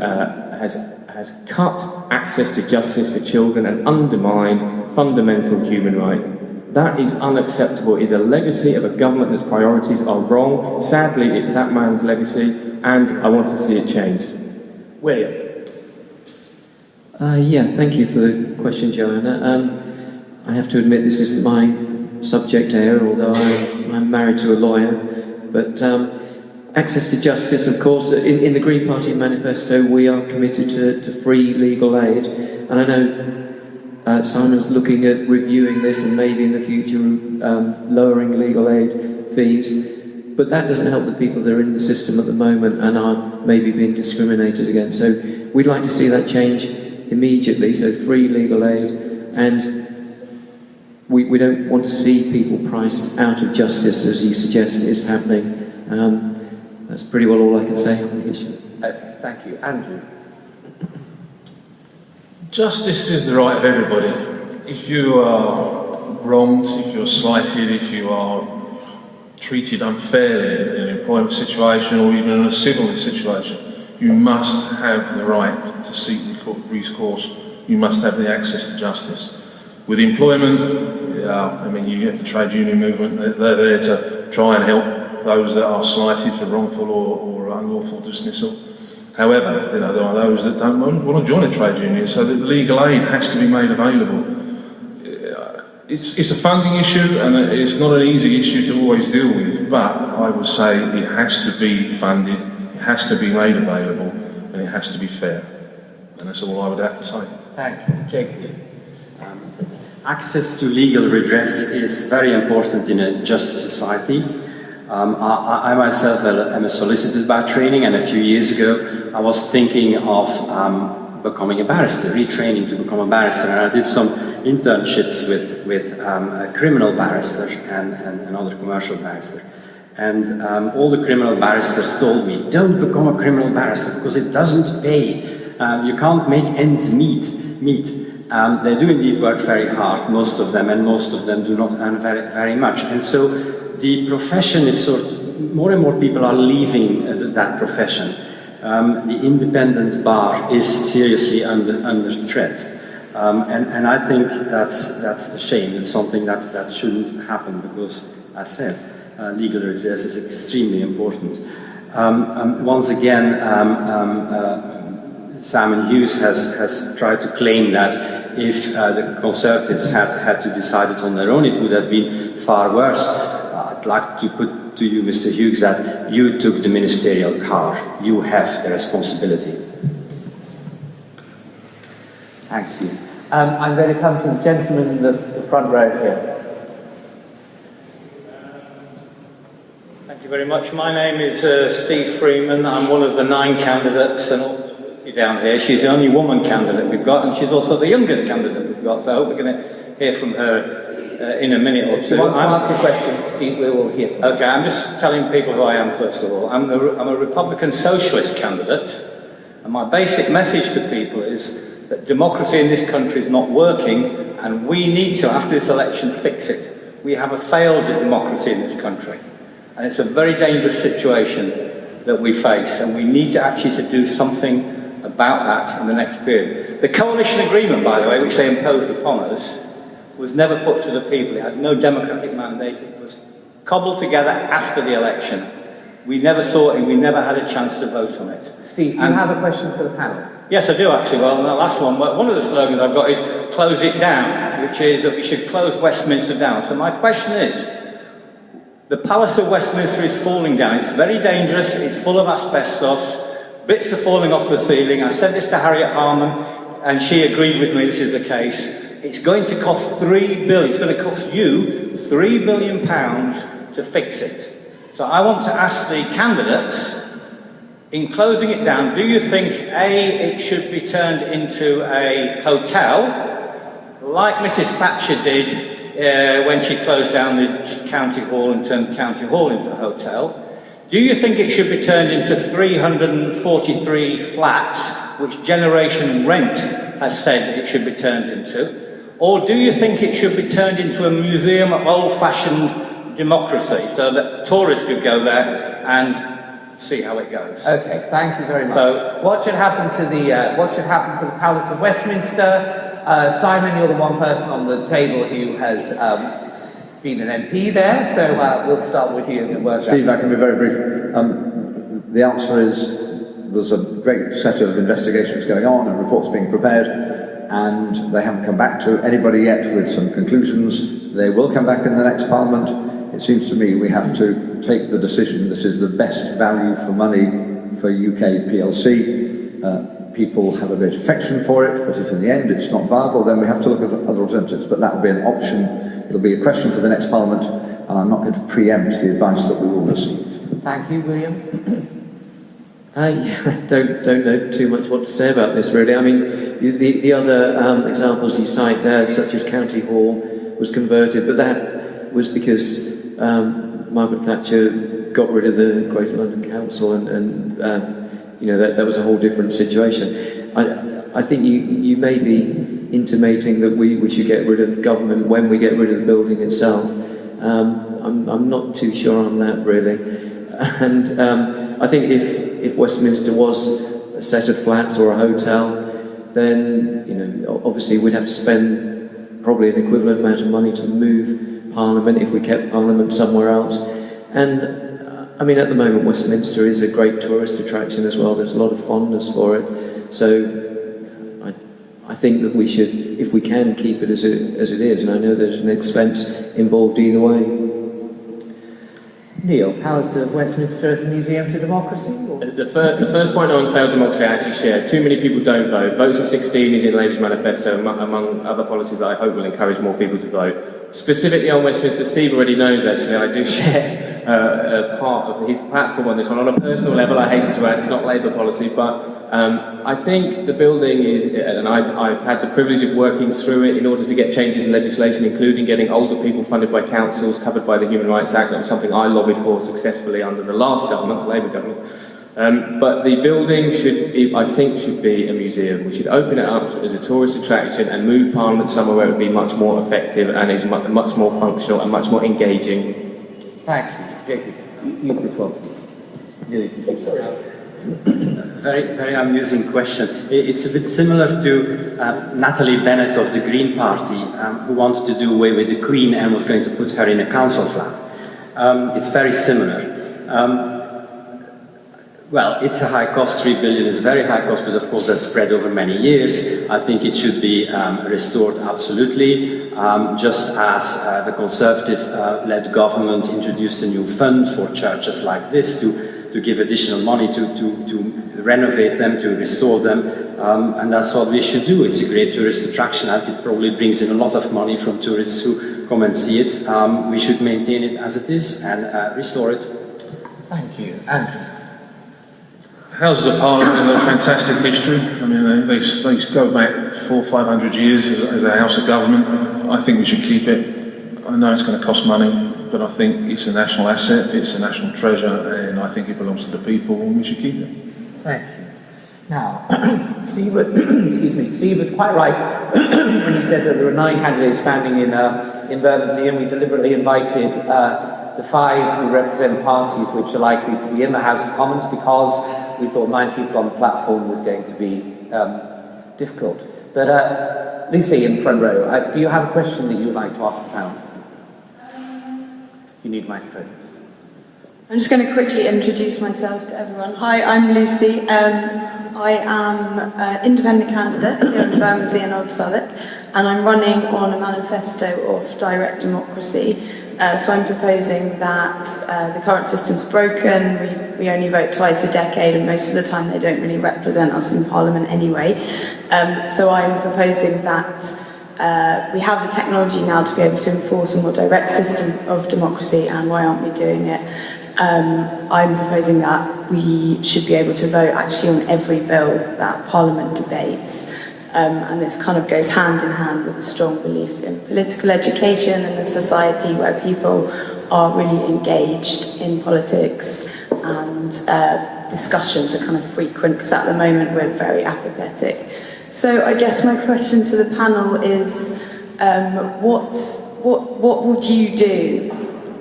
cut access to justice for children and undermined fundamental human rights. That is unacceptable. It is a legacy of a government whose priorities are wrong. Sadly, it's that man's legacy, and I want to see it changed.
William.
Yeah, thank you for the question, Joanna. I have to admit this is my subject area, although I'm married to a lawyer. But access to justice, of course, in the Green Party manifesto, we are committed to free legal aid. And I know Simon's looking at reviewing this and maybe in the future lowering legal aid fees. But that doesn't help the people that are in the system at the moment and are maybe being discriminated against. So we'd like to see that change immediately, so free legal aid. And we don't want to see people priced out of justice, as you suggest is happening. That's pretty well all I can say on the issue.
Thank you. Andrew.
Justice is the right of everybody. If you are wronged, if you're slighted, if you are treated unfairly in an employment situation or even in a civil situation, you must have the right to seek recourse. You must have the access to justice. With employment, I mean, you get the trade union movement, they're there to try and help those that are slighted for wrongful or unlawful dismissal. However, there are those that don't want to join a trade union, so that legal aid has to be made available. It's a funding issue, and it's not an easy issue to always deal with, but I would say it has to be funded, it has to be made available, and it has to be fair. And that's all I would have to say.
Thank you. Jacob.
Access to legal redress is very important in a just society. I myself am a solicitor by training, and a few years ago I was thinking of becoming a barrister, retraining to become a barrister, and I did some internships with a criminal barrister and another commercial barrister. And all the criminal barristers told me, don't become a criminal barrister because it doesn't pay. You can't make ends meet. They do indeed work very hard, most of them, and most of them do not earn very much. And so the profession is more and more people are leaving that profession. The independent bar is seriously under threat. And I think that's a shame. It's something that shouldn't happen because, as I said, legal redress is extremely important. Once again, Simon Hughes has tried to claim that if the Conservatives had to decide it on their own, it would have been far worse. I'd like to put to you, Mr. Hughes, that you took the ministerial car. You have the responsibility.
Thank you.
I'm going to come to the gentleman in the front row here.
Thank you very much. My name is Steve Freeman. I'm one of the 9 candidates, and also Lucy down here. She's the only woman candidate we've got, and she's also the youngest candidate we've got. So I hope we're going to hear from her in a minute or two.
If she wants to ask a question, Steve, we will hear from her.
Okay, I'm just telling people who I am first of all. I'm a Republican Socialist candidate, and my basic message to people is that democracy in this country is not working, and we need to, after this election, fix it. We have a failed democracy in this country, and it's a very dangerous situation that we face, and we need to actually to do something about that in the next period. The coalition agreement, by the way, which they imposed upon us, was never put to the people. It had no democratic mandate. It was cobbled together after the election. We never saw it, and we never had a chance to vote on it.
Steve, you have a question for the panel?
Yes, I do actually. Well, the last one of the slogans I've got is "Close it down," which is that we should close Westminster down. So my question is, the Palace of Westminster is falling down. It's very dangerous. It's full of asbestos. Bits are falling off the ceiling. I said this to Harriet Harman, and she agreed with me this is the case. It's going to cost £3 billion. It's going to cost you £3 billion to fix it. So I want to ask the candidates, in closing it down, do you think, A, it should be turned into a hotel, like Mrs. Thatcher did when she closed down the county hall and turned county hall into a hotel? Do you think it should be turned into 343 flats, which Generation Rent has said it should be turned into? Or do you think it should be turned into a museum of old-fashioned democracy, so that tourists could go there and see how it goes?
Okay, thank you very much. So, what should happen to the Palace of Westminster? Simon, you're the one person on the table who has been an MP there, so we'll start with you and work.
Steve, I can be very brief. The answer is there's a great set of investigations going on and reports being prepared, and they haven't come back to anybody yet with some conclusions. They will come back in the next Parliament. It seems to me we have to take the decision this is the best value for money for UK PLC. People have a great affection for it, but if in the end it's not viable, then we have to look at other alternatives. But that will be an option. It'll be a question for the next Parliament, and I'm not going to preempt the advice that we will receive.
Thank you, William. I don't know too much what to say about this, really. I mean, the other examples you cite there, such as County Hall, was converted, but that was because Margaret Thatcher got rid of the Greater London Council, and you know, that was a whole different situation. I think you may be intimating that we should get rid of government when we get rid of the building itself. I'm not too sure on that, really. And I think if Westminster was a set of flats or a hotel, then, you know, obviously we'd have to spend probably an equivalent amount of money to move Parliament if we kept Parliament somewhere else. And I mean, at the moment, Westminster is a great tourist attraction as well. There's a lot of fondness for it. So I think that we should, if we can, keep it as it is. And I know there's an expense involved either way. Neil, Palace of Westminster as a museum to democracy?
The first point on failed democracy I actually share. Too many people don't vote. Votes at 16 is in Labour's manifesto, among other policies that I hope will encourage more people to vote. Specifically on Westminster, Steve already knows, actually, I do share a part of his platform on this one. On a personal level, I hasten to add, it's not Labour policy, but I think the building is, and I've had the privilege of working through it in order to get changes in legislation, including getting older people funded by councils covered by the Human Rights Act. That was something I lobbied for successfully under the last government, the Labour government. But the building I think should be a museum. We should open it up as a tourist attraction and move Parliament somewhere where it would be much more effective and is much more functional and much more engaging.
Thank you. Jacob, use this one.
Very, very amusing question. It's a bit similar to Natalie Bennett of the Green Party, who wanted to do away with the Queen and was going to put her in a council flat. It's very similar. Well, it's a high cost, 3 billion is a very high cost, but of course that's spread over many years. I think it should be restored absolutely, just as the Conservative-led government introduced a new fund for churches like this to give additional money to renovate them, to restore them, and that's what we should do. It's a great tourist attraction. It probably brings in a lot of money from tourists who come and see it. We should maintain it as it is and restore it.
Thank you. Andrew.
Houses of Parliament have got a fantastic history. I mean, they go back 400 or 500 years as a House of Government. I think we should keep it. I know it's going to cost money, but I think it's a national asset, it's a national treasure, and I think it belongs to the people, and we should keep it.
Thank you. Now,
Steve was quite right when he said that there were 9 candidates standing in Bermondsey, and we deliberately invited the 5 who represent parties which are likely to be in the House of Commons, because we thought 9 people on the platform was going to be difficult. But Lucy in the front row, do you have a question that you would like to ask the panel? You need a microphone.
I'm just going to quickly introduce myself to everyone. Hi, I'm Lucy. I am an independent candidate here in Bermondsey and of Southwark, and I'm running on a manifesto of direct democracy. So I'm proposing that the current system's broken, we only vote twice a decade, and most of the time they don't really represent us in Parliament anyway. So I'm proposing that we have the technology now to be able to enforce a more direct system of democracy, and why aren't we doing it? I'm proposing that we should be able to vote actually on every bill that Parliament debates. And this kind of goes hand in hand with a strong belief in political education and a society where people are really engaged in politics and discussions are kind of frequent, because at the moment we're very apathetic. So I guess my question to the panel is, what would you do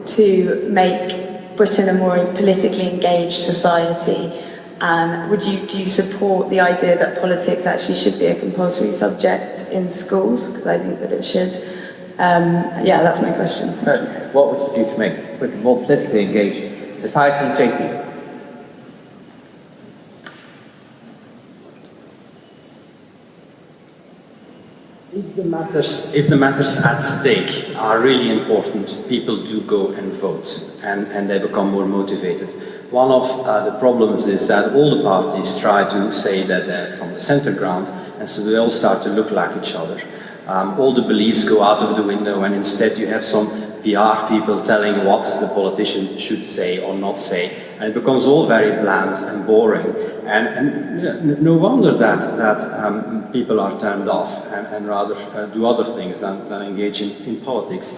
to make Britain a more politically engaged society? And do you support the idea that politics actually should be a compulsory subject in schools? Because I think that it should. Yeah, that's my question.
What would you do to make Britain more politically engaged society? JP?
If the matters at stake are really important, people do go and vote, and they become more motivated. One of the problems is that all the parties try to say that they're from the centre ground, and so they all start to look like each other. All the beliefs go out of the window, and instead you have some PR people telling what the politician should say or not say, and it becomes all very bland and boring. And no wonder that people are turned off and rather do other things than engage in politics.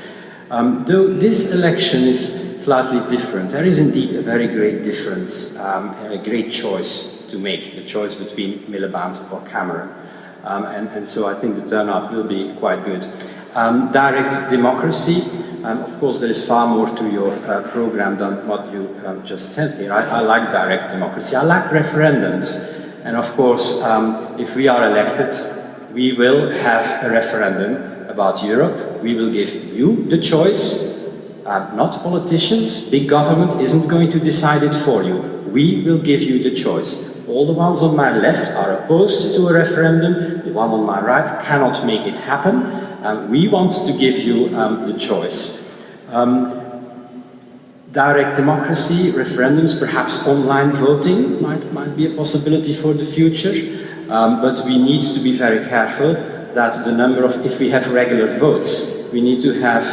Though this election is slightly different, there is indeed a very great difference and a great choice to make, the choice between Miliband or Cameron. And so I think the turnout will be quite good. Direct democracy, of course there is far more to your program than what you just said here. I like direct democracy, I like referendums, and of course if we are elected we will have a referendum about Europe. We will give you the choice, not politicians. Big government isn't going to decide it for you. We will give you the choice. All the ones on my left are opposed to a referendum. The one on my right cannot make it happen. We want to give you the choice. Direct democracy, referendums, perhaps online voting might be a possibility for the future. But we need to be very careful that the number of, if we have regular votes, we need to have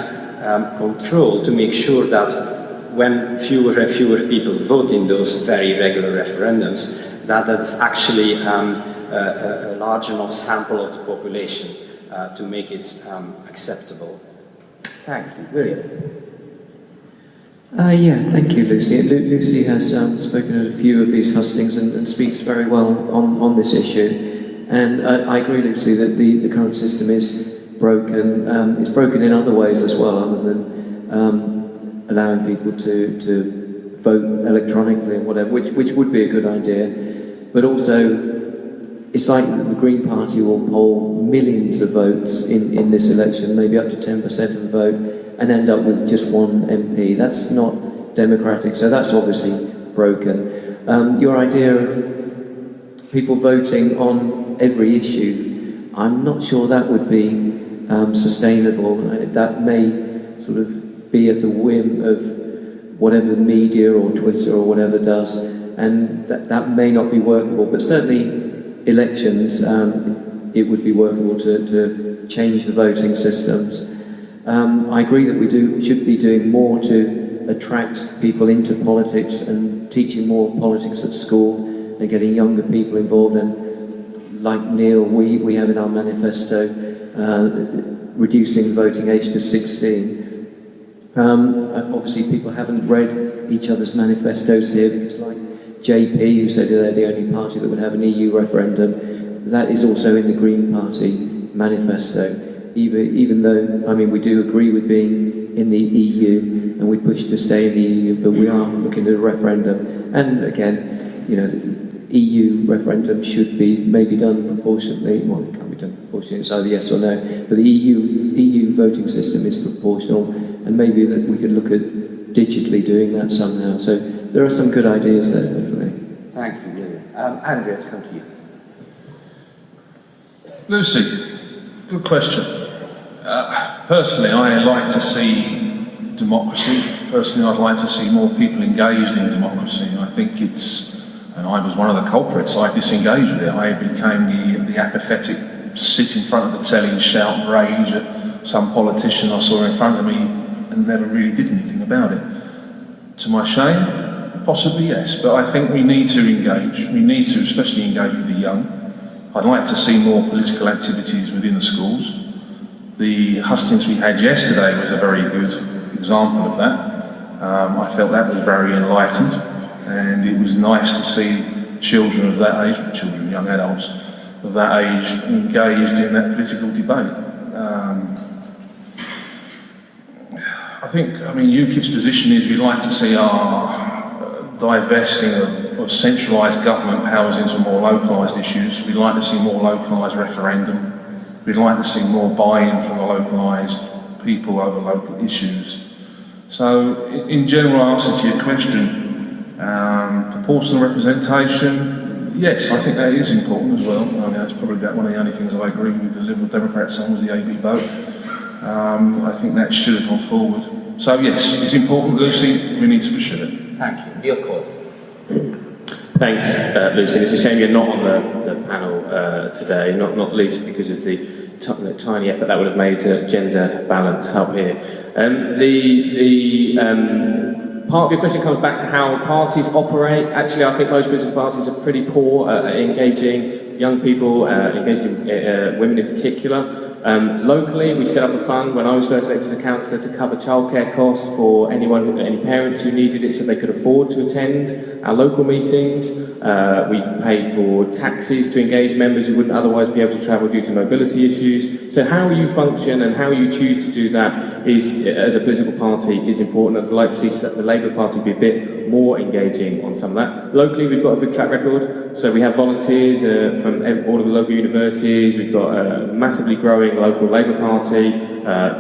control to make sure that when fewer and fewer people vote in those very regular referendums, that's actually a large enough sample of the population to make it acceptable.
Thank you. William?
Yeah, thank you, Lucy. Lucy has spoken at a few of these hustings and speaks very well on this issue. And I agree, Lucy, that the current system is broken. It's broken in other ways as well, other than allowing people to vote electronically and whatever, which would be a good idea. But also, it's like the Green Party will poll millions of votes in this election, maybe up to 10% of the vote, and end up with just one MP. That's not democratic, so that's obviously broken. Your idea of people voting on every issue, I'm not sure that would be sustainable. That may sort of be at the whim of whatever the media or Twitter or whatever does, and that may not be workable, but certainly elections, it would be workable to change the voting systems. I agree that we should be doing more to attract people into politics and teaching more politics at school and getting younger people involved. And like Neil, we have in our manifesto reducing the voting age to 16. Obviously people haven't read each other's manifestos here, because like JP, who said they're the only party that would have an EU referendum, that is also in the Green Party manifesto. Even though, I mean, we do agree with being in the EU and we push to stay in the EU, but we are looking at a referendum. And again, you know, the EU referendum should be maybe done proportionately. Well, it can't be done proportionally, it's either yes or no. But the EU voting system is proportional, and maybe that we could look at digitally doing that somehow. So there are some good ideas there, definitely.
Thank you, William. Andreas, come to you.
Lucy, good question. Personally, I like to see democracy. Personally, I'd like to see more people engaged in democracy. I think it's, and I was one of the culprits, I disengaged with it. I became the apathetic, sit in front of the telly and shout and rage at some politician I saw in front of me and never really did anything about it. To my shame, possibly yes, but I think we need to engage. We need to especially engage with the young. I'd like to see more political activities within the schools. The hustings we had yesterday was a very good example of that. I felt that was very enlightened, and it was nice to see children of that age, young adults of that age, engaged in that political debate. I think, I mean, UKIP's position is we'd like to see our divesting of centralised government powers into more localised issues. We'd like to see more localised referendum. We'd like to see more buy-in from the localised people over local issues. So, in general answer to your question, proportional representation, yes, I think that is important as well. I mean, that's probably about one of the only things I agree with the Liberal Democrats on was the AB vote. I think that should have gone forward. So yes, it's important, Lucy, we need to pursue it.
Thank you. Neil Coyle.
Thanks, Lucy. It's a shame you're not on the panel today, not least because of the tiny effort that would have made to gender balance up here. Part of your question comes back to how parties operate. Actually, I think most political parties are pretty poor at engaging young people, engaging women in particular. Locally, we set up a fund when I was first elected as a councillor to cover childcare costs for any parents who needed it so they could afford to attend our local meetings. We paid for taxis to engage members who wouldn't otherwise be able to travel due to mobility issues. So how you function and how you choose to do that is, as a political party, is important. I'd like to see the Labour Party be a bit more engaging on some of that. Locally, we've got a good track record. So we have volunteers from all of the local universities. We've got a massively growing local Labour Party,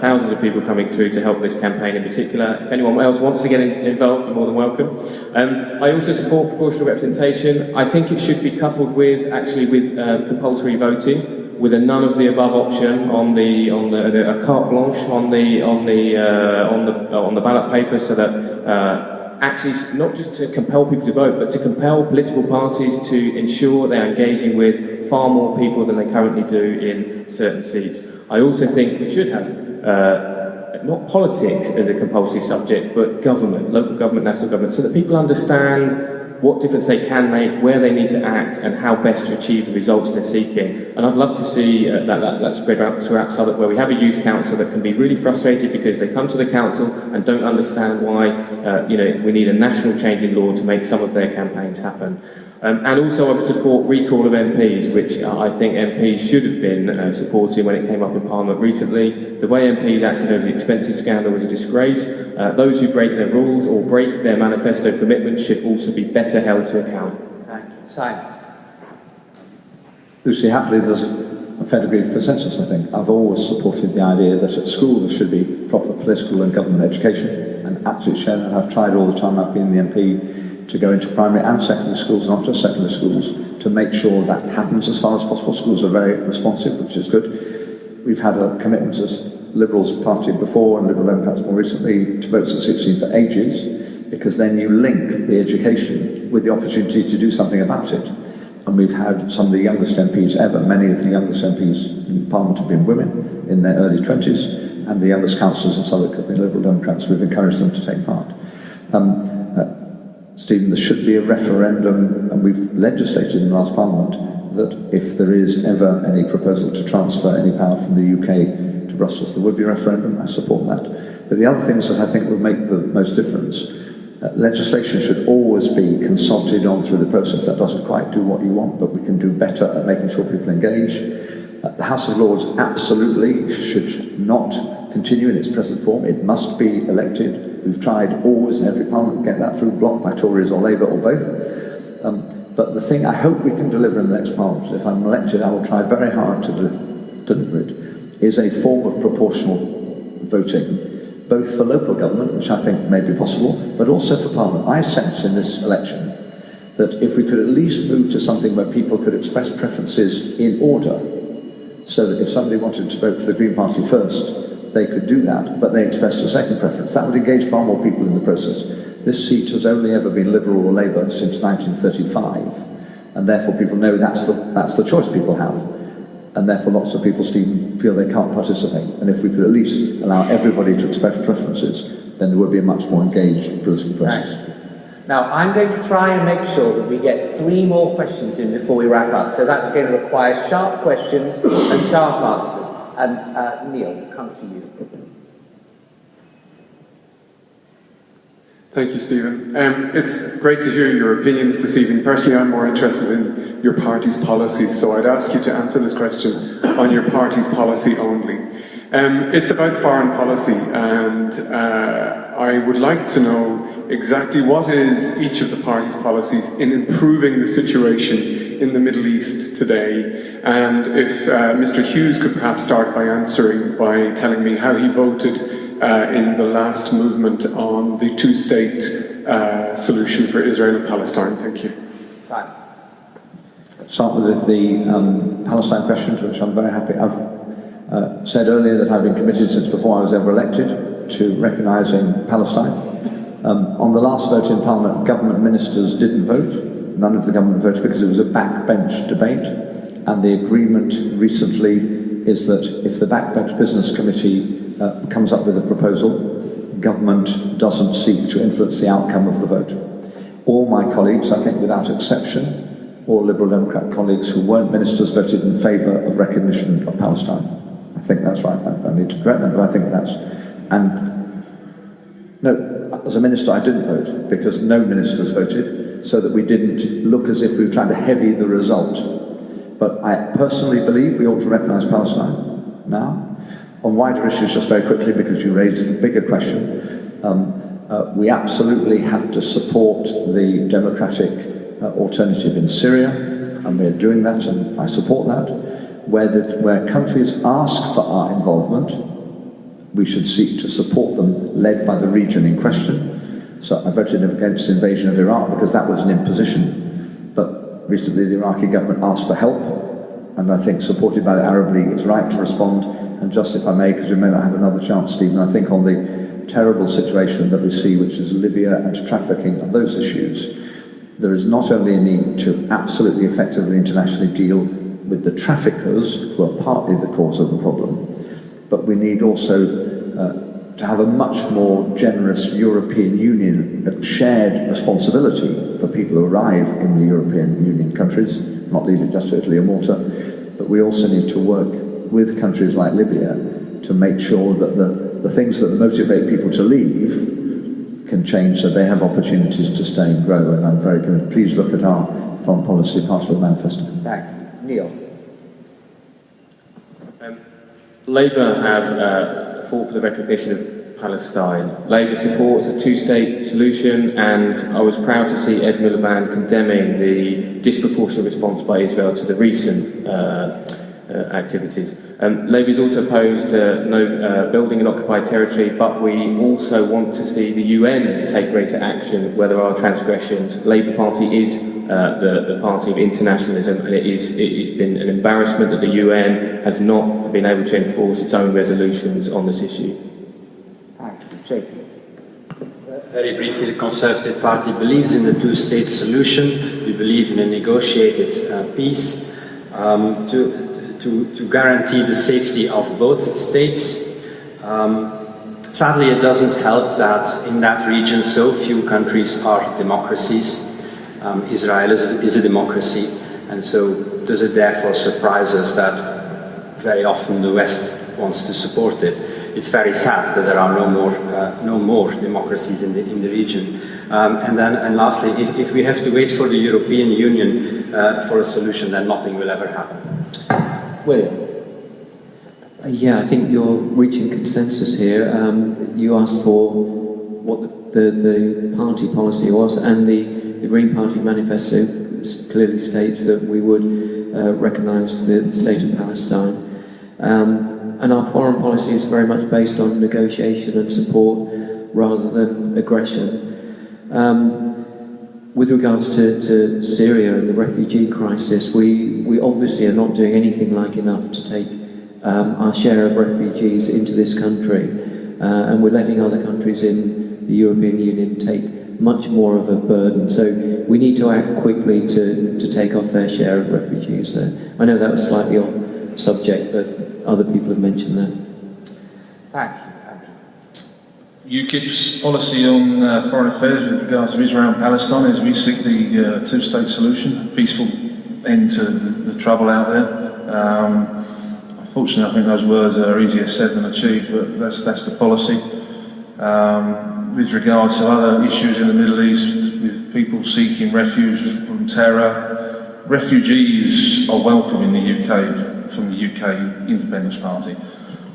thousands of people coming through to help this campaign in particular. If anyone else wants to get involved, you're more than welcome. I also support proportional representation. I think it should be coupled with compulsory voting, with a none of the above option on a carte blanche on the ballot paper, so that actually not just to compel people to vote, but to compel political parties to ensure they're engaging with far more people than they currently do in certain seats. I also think we should have not politics as a compulsory subject, but government, local government, national government, so that people understand what difference they can make, where they need to act, and how best to achieve the results they're seeking. And I'd love to see that spread out throughout Southwark, where we have a youth council that can be really frustrated because they come to the council and don't understand why we need a national change in law to make some of their campaigns happen. And also I would support recall of MPs, which I think MPs should have been supporting when it came up in Parliament recently. The way MPs acted over the expenses scandal was a disgrace. Those who break their rules or break their manifesto commitments should also be better held to account.
Thank you. Simon.
Lucy, happily there's a fair degree of consensus, I think. I've always supported the idea that at school there should be proper political and government education, and absolutely share that. I've tried all the time I've been the MP to go into primary and secondary schools, not just secondary schools, to make sure that happens as far as possible. Schools are very responsive, which is good. We've had a commitment as Liberals party before, and Liberal Democrats more recently, to votes at 16 for ages. because then you link the education with the opportunity to do something about it. And we've had some of the youngest MPs ever. Many of the youngest MPs in Parliament have been women in their early 20s, and the youngest councillors in Southwark have been Liberal Democrats. We've encouraged them to take part. Stephen, there should be a referendum, and we've legislated in the last Parliament that if there is ever any proposal to transfer any power from the UK to Brussels, there would be a referendum. I support that. But the other things that I think would make the most difference, legislation should always be consulted on through the process. That doesn't quite do what you want, but we can do better at making sure people engage. The House of Lords absolutely should not continue in its present form. It must be elected. We've tried always in every Parliament to get that through, blocked by Tories or Labour or both. But the thing I hope we can deliver in the next Parliament, if I'm elected, I will try very hard to deliver it, is a form of proportional voting, both for local government, which I think may be possible, but also for Parliament. I sense in this election that if we could at least move to something where people could express preferences in order, so that if somebody wanted to vote for the Green Party first, they could do that, but they expressed a second preference. That would engage far more people in the process. This seat has only ever been Liberal or Labour since 1935, and therefore people know that's the choice people have. And therefore lots of people, Stephen, feel they can't participate. And if we could at least allow everybody to express preferences, then there would be a much more engaged political process.
Right. Now, I'm going to try and make sure that we get 3 more questions in before we wrap up. So that's going to require sharp questions and sharp answers. And Neil, we'll come to you.
Thank you, Stephen. It's great to hear your opinions this evening. Personally, I'm more interested in your party's policies, so I'd ask you to answer this question on your party's policy only. It's about foreign policy, and I would like to know exactly what is each of the party's policies in improving the situation in the Middle East today, and if Mr. Hughes could perhaps start by answering by telling me how he voted in the last movement on the two-state solution for Israel and Palestine. Thank you.
Fine.
Start with the Palestine question, to which I'm very happy. I've said earlier that I've been committed since before I was ever elected to recognising Palestine. On the last vote in Parliament, government ministers didn't vote. None of the government voted because it was a backbench debate, and the agreement recently is that if the backbench business committee comes up with a proposal, government doesn't seek to influence the outcome of the vote. All my colleagues, I think without exception, all Liberal Democrat colleagues who weren't ministers voted in favour of recognition of Palestine. I think that's right. I need to correct that, but I think that's... And no, as a minister I didn't vote, because no ministers voted, so that we didn't look as if we were trying to heavy the result. But I personally believe we ought to recognise Palestine now. On wider issues, just very quickly, because you raised the bigger question, we absolutely have to support the democratic alternative in Syria, and we're doing that, and I support that. Where countries ask for our involvement, we should seek to support them, led by the region in question. So I voted against the invasion of Iraq because that was an imposition. But recently the Iraqi government asked for help, and I think supported by the Arab League, it's right to respond. And just if I may, because we may not have another chance, Stephen, I think on the terrible situation that we see, which is Libya and trafficking and those issues, there is not only a need to absolutely effectively internationally deal with the traffickers, who are partly the cause of the problem, but we need also to have a much more generous European Union shared responsibility for people who arrive in the European Union countries, not leave it just to Italy or Malta, but we also need to work with countries like Libya to make sure that the things that motivate people to leave can change so they have opportunities to stay and grow. And I'm very good. Please look at our foreign policy part of the manifesto.
Thank you. Neil.
Labour have fought for the recognition of Palestine. Labour supports a two-state solution, and I was proud to see Ed Miliband condemning the disproportionate response by Israel to the recent activities. Labour is also opposed to no building in occupied territory, but we also want to see the UN take greater action where there are transgressions. Labour Party is the party of internationalism, and it's been an embarrassment that the UN has not been able to enforce its own resolutions on this issue.
Thank you. Jacob.
Very briefly, the Conservative Party believes in the two-state solution. We believe in a negotiated peace to guarantee the safety of both states. Sadly, it doesn't help that in that region so few countries are democracies. Israel is a democracy, and so does it therefore surprise us that very often the West wants to support it. It's very sad that there are no more democracies in the region. And lastly, if we have to wait for the European Union for a solution, then nothing will ever happen.
William?
Yeah, I think you're reaching consensus here. You asked for what the party policy was, and the Green Party manifesto clearly states that we would recognise the state of Palestine. And our foreign policy is very much based on negotiation and support rather than aggression. With regards to Syria and the refugee crisis, we obviously are not doing anything like enough to take our share of refugees into this country, and we're letting other countries in the European Union take much more of a burden. So we need to act quickly to take off their share of refugees there. I know that was slightly off subject, but other people have mentioned that.
Thank you, Andrew.
UKIP's policy on foreign affairs with regards to Israel and Palestine is we seek the two-state solution, a peaceful end to the trouble out there. Unfortunately, I think those words are easier said than achieved, but that's the policy. With regard to other issues in the Middle East, with people seeking refuge from terror, refugees are welcome in the UK, from the UK Independence Party.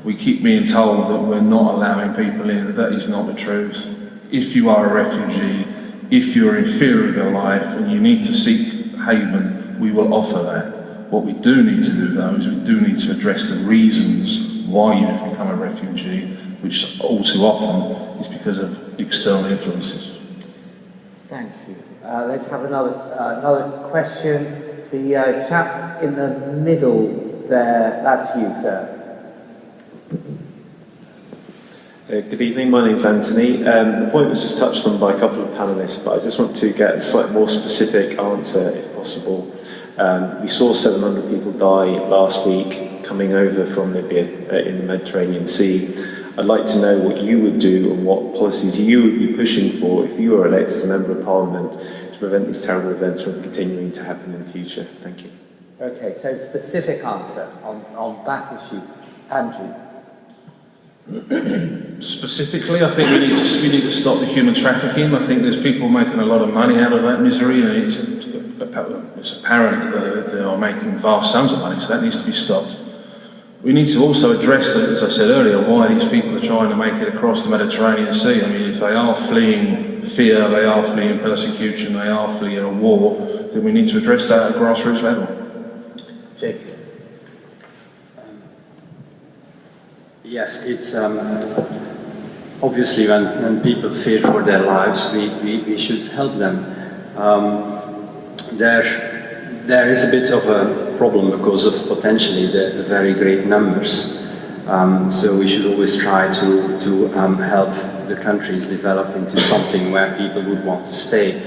We keep being told that we're not allowing people in. That is not the truth. If you are a refugee, if you're in fear of your life and you need to seek haven, we will offer that. What we do need to do, though, is we do need to address the reasons why you have become a refugee, which all too often is because of external influences.
Thank you. Let's have another question. The chap in the middle there, that's you, sir.
Good evening, my name's Anthony. The point was just touched on by a couple of panellists, but I just want to get a slightly more specific answer, if possible. We saw 700 people die last week coming over from Libya in the Mediterranean Sea. I'd like to know what you would do and what policies you would be pushing for if you were elected as a Member of Parliament to prevent these terrible events from continuing to happen in the future. Thank you.
Okay, so specific answer on that issue. Andrew?
Specifically, I think we need to stop the human trafficking. I think there's people making a lot of money out of that misery, and it's apparent that they are making vast sums of money, so that needs to be stopped. We need to also address, as I said earlier, why these people are trying to make it across the Mediterranean Sea. I mean, if they are fleeing fear, they are fleeing persecution, they are fleeing a war, then we need to address that at a grassroots level.
Jake?
Yes, it's obviously when people fear for their lives, we should help them. There is a bit of a problem because of potentially the very great numbers. So we should always try to help the countries develop into something where people would want to stay.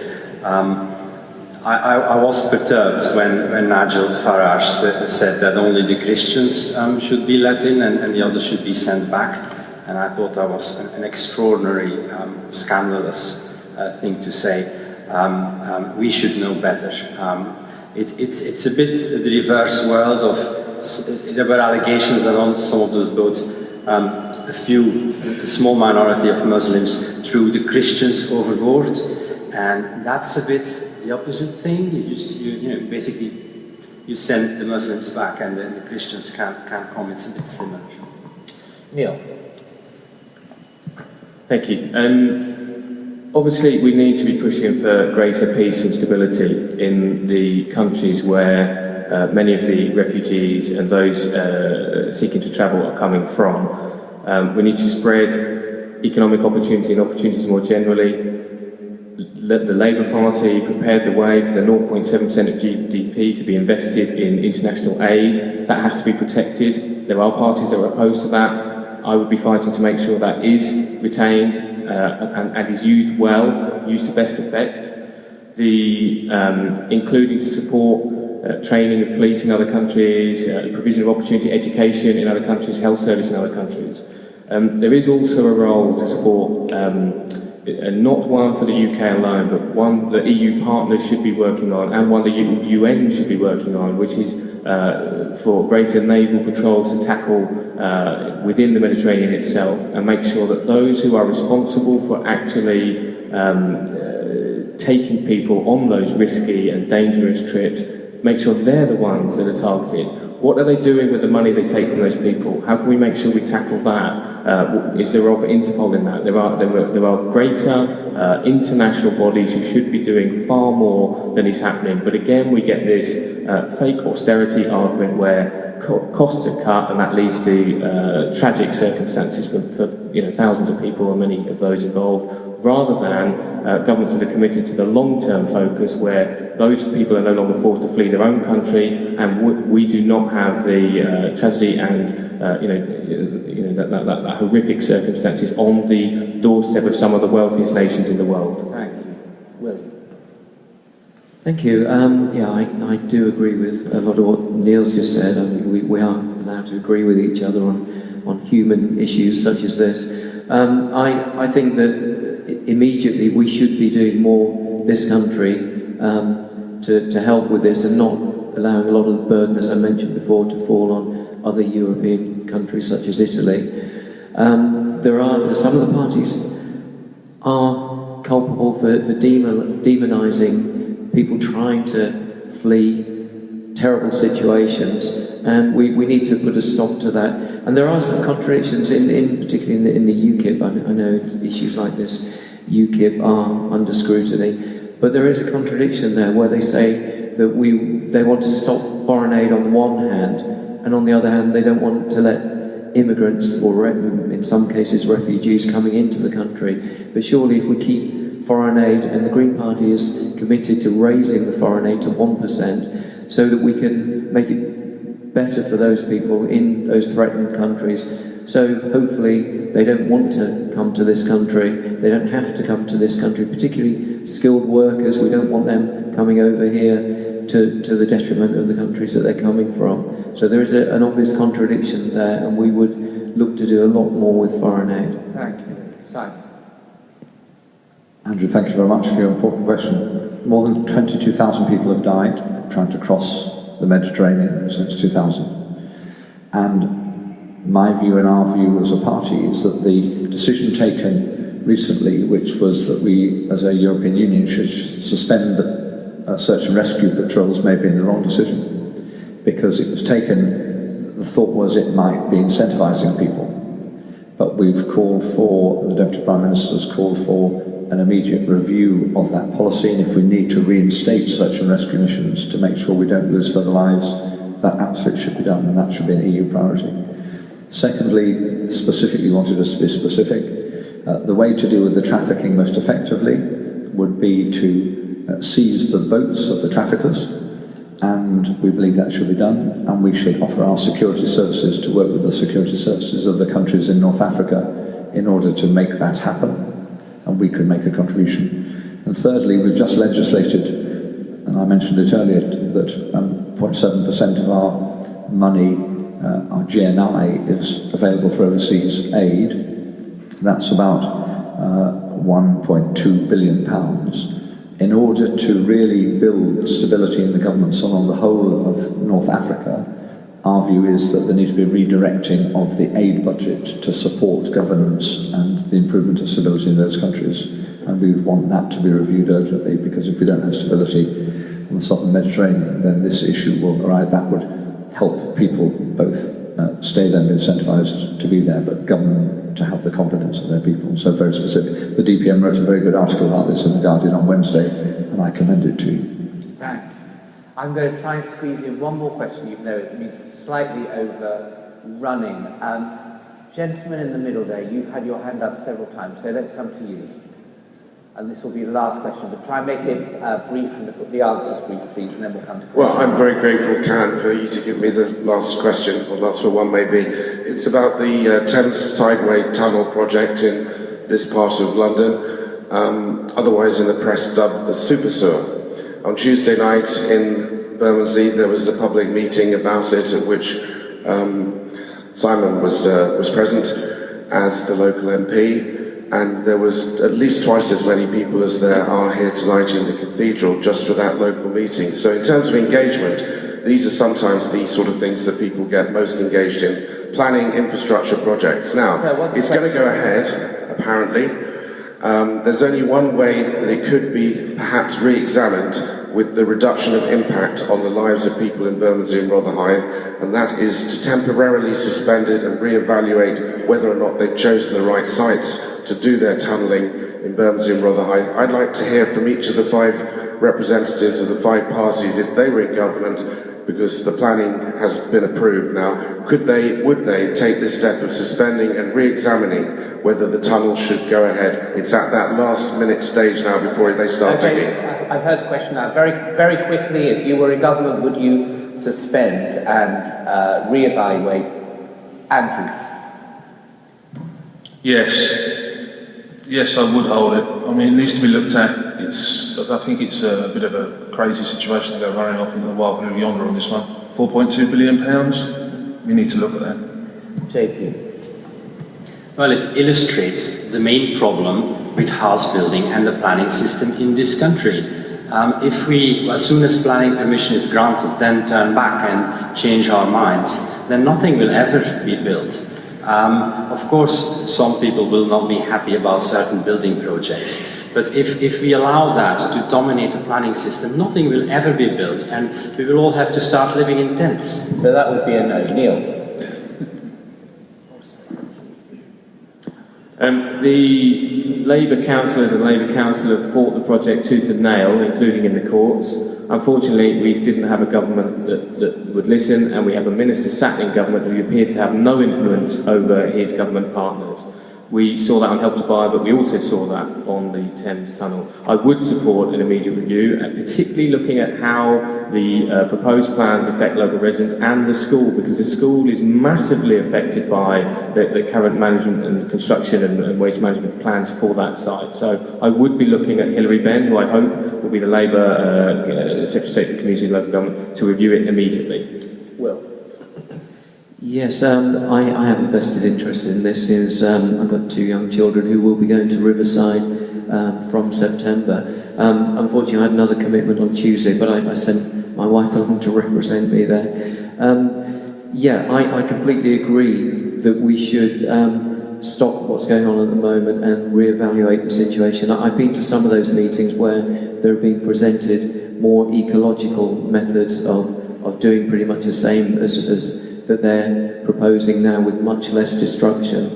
I was perturbed when Nigel Farage said that only the Christians should be let in and the others should be sent back. And I thought that was an extraordinary, scandalous thing to say. We should know better. It's a bit the reverse world of, there were allegations that on some of those boats, a small minority of Muslims threw the Christians overboard, and that's a bit the opposite thing. You basically you send the Muslims back and then the Christians can't come. It's a bit similar.
Neil.
Thank you. Obviously, we need to be pushing for greater peace and stability in the countries where many of the refugees and those seeking to travel are coming from. We need to spread economic opportunity and opportunities more generally. The Labour Party prepared the way for the 0.7% of GDP to be invested in international aid. That has to be protected. There are parties that are opposed to that. I would be fighting to make sure that is retained and is used well, used to best effect. Including to support training of police in other countries, provision of opportunity education in other countries, health service in other countries. There is also a role to support, not one for the UK alone, but one that EU partners should be working on, and one the UN should be working on, which is for greater naval patrols to tackle within the Mediterranean itself, and make sure that those who are responsible for actually taking people on those risky and dangerous trips, make sure they're the ones that are targeted. What are they doing with the money they take from those people? How can we make sure we tackle that? Is there a role for Interpol in that? There are greater international bodies who should be doing far more than is happening. But again, we get this fake austerity argument where costs are cut, and that leads to tragic circumstances for thousands of people, and many of those involved, rather than governments that are committed to the long-term focus, where those people are no longer forced to flee their own country, and we do not have the tragedy and that horrific circumstances on the doorstep of some of the wealthiest nations in the world.
Thank you. Will. Thank you. I do agree with a lot of what Neil's just said. I mean, we are allowed to agree with each other on human issues such as this. I think that immediately we should be doing more this country to help with this, and not allowing a lot of the burden, as I mentioned before, to fall on other European countries such as Italy. There are some of the parties are culpable for demonising people trying to flee terrible situations, and we need to put a stop to that. And there are some contradictions, particularly in the UKIP. I know issues like this, UKIP are under scrutiny, but there is a contradiction there where they say that they want to stop foreign aid on the one hand, and on the other hand they don't want to let immigrants, or in some cases refugees, coming into the country. But surely if we keep foreign aid, and the Green Party is committed to raising the foreign aid to 1%, so that we can make it better for those people in those threatened countries. So hopefully they don't want to come to this country, they don't have to come to this country, particularly skilled workers. We don't want them coming over here to the detriment of the countries that they're coming from. So there is an obvious contradiction there, and we would look to do a lot more with foreign aid.
Thank you. Simon.
Andrew, thank you very much for your important question. More than 22,000 people have died trying to cross the Mediterranean since 2000. And my view and our view as a party is that the decision taken recently, which was that we as a European Union should suspend search and rescue patrols, may have been the wrong decision, because it was taken, the thought was it might be incentivising people. But we've called for, the Deputy Prime Minister's called for an immediate review of that policy, and if we need to reinstate search and rescue missions to make sure we don't lose further lives, that absolutely should be done, and that should be an EU priority. Secondly, specifically wanted us to be specific. The way to deal with the trafficking most effectively would be to seize the boats of the traffickers, and we believe that should be done, and we should offer our security services to work with the security services of the countries in North Africa in order to make that happen, and we could make a contribution. And thirdly, we've just legislated, and I mentioned it earlier, that 0.7% of our money, our GNI, is available for overseas aid. That's about £1.2 billion. In order to really build stability in the governments along the whole of North Africa, our view is that there needs to be a redirecting of the aid budget to support governance and the improvement of stability in those countries. And we would want that to be reviewed urgently, because if we don't have stability in the southern Mediterranean, then this issue will arise. That would help people both stay there and be incentivised to be there, but government to have the confidence of their people. So very specific. The DPM wrote a very good article about this in The Guardian on Wednesday, and I commend it to you.
Thanks. I'm going to try and squeeze in one more question, even though it means slightly overrunning. Gentleman in the middle there, you've had your hand up several times, so let's come to you. And this will be the last question, but try and make it brief and the answers brief, please, and then we'll come to questions.
Well, I'm very grateful, Karen, for you to give me the last question, or last for one maybe. It's about the Thames Tideway Tunnel project in this part of London, otherwise in the press dubbed the super sewer. On Tuesday night in Bermondsey there was a public meeting about it at which Simon was present as the local MP, and there was at least twice as many people as there are here tonight in the Cathedral just for that local meeting. So in terms of engagement, these are sometimes the sort of things that people get most engaged in. Planning infrastructure projects. Now, it's going to go ahead, apparently. There's only one way that it could be perhaps re-examined with the reduction of impact on the lives of people in Bermondsey and Rotherhithe, and that is to temporarily suspend it and re-evaluate whether or not they've chosen the right sites to do their tunnelling in Bermondsey and Rotherhithe. I'd like to hear from each of the 5 representatives of the 5 parties if they were in government, because the planning has been approved now. Would they take this step of suspending and re-examining whether the tunnel should go ahead? It's at that last minute stage now before they start digging.
I've heard the question now. Very, very quickly, if you were in government, would you suspend and re-evaluate? Andrew?
Yes, I would hold it. I mean, it needs to be looked at. I think it's a bit of a crazy situation to go running off into the wild blue yonder on this one. £4.2 billion. We need to look at that.
JP?
Well, it illustrates the main problem with house building and the planning system in this country. If we, as soon as planning permission is granted, then turn back and change our minds, then nothing will ever be built. Of course, some people will not be happy about certain building projects, but if we allow that to dominate the planning system, nothing will ever be built, and we will all have to start living in tents.
So that would be a no. Neil?
The Labour councillors and Labour council have fought the project tooth and nail, including in the courts. Unfortunately, we didn't have a government that would listen, and we have a minister sat in government who appeared to have no influence over his government partners. We saw that on Help to Buy, but we also saw that on the Thames Tunnel. I would support an immediate review, and particularly looking at how the proposed plans affect local residents and the school, because the school is massively affected by the current management and construction and waste management plans for that site. So I would be looking at Hilary Benn, who I hope will be the Labour Secretary of State for Community and Local Government, to review it immediately.
Will?
Yes, I have a vested interest in this, since I've got 2 young children who will be going to Riverside from September. Unfortunately, I had another commitment on Tuesday, but I sent my wife along to represent me there. I completely agree that we should stop what's going on at the moment and re-evaluate the situation. I've been to some of those meetings where there have been presented more ecological methods of doing pretty much the same as that they're proposing now, with much less destruction.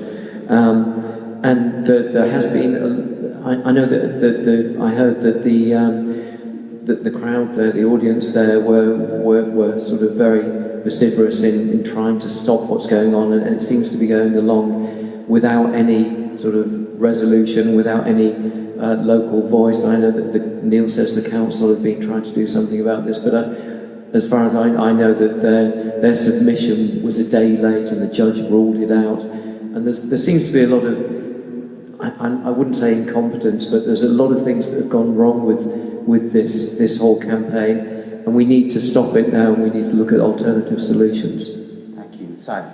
And there has been, I know that I heard that the crowd there, the audience there, were sort of very vociferous in trying to stop what's going on, and it seems to be going along without any sort of resolution, without any local voice. I know that Neil says the council have been trying to do something about this, but as far as I know, that their submission was a day late and the judge ruled it out. And there seems to be a lot of, I wouldn't say incompetence, but there's a lot of things that have gone wrong with this whole campaign, and we need to stop it now, and we need to look at alternative solutions.
Thank you. Simon?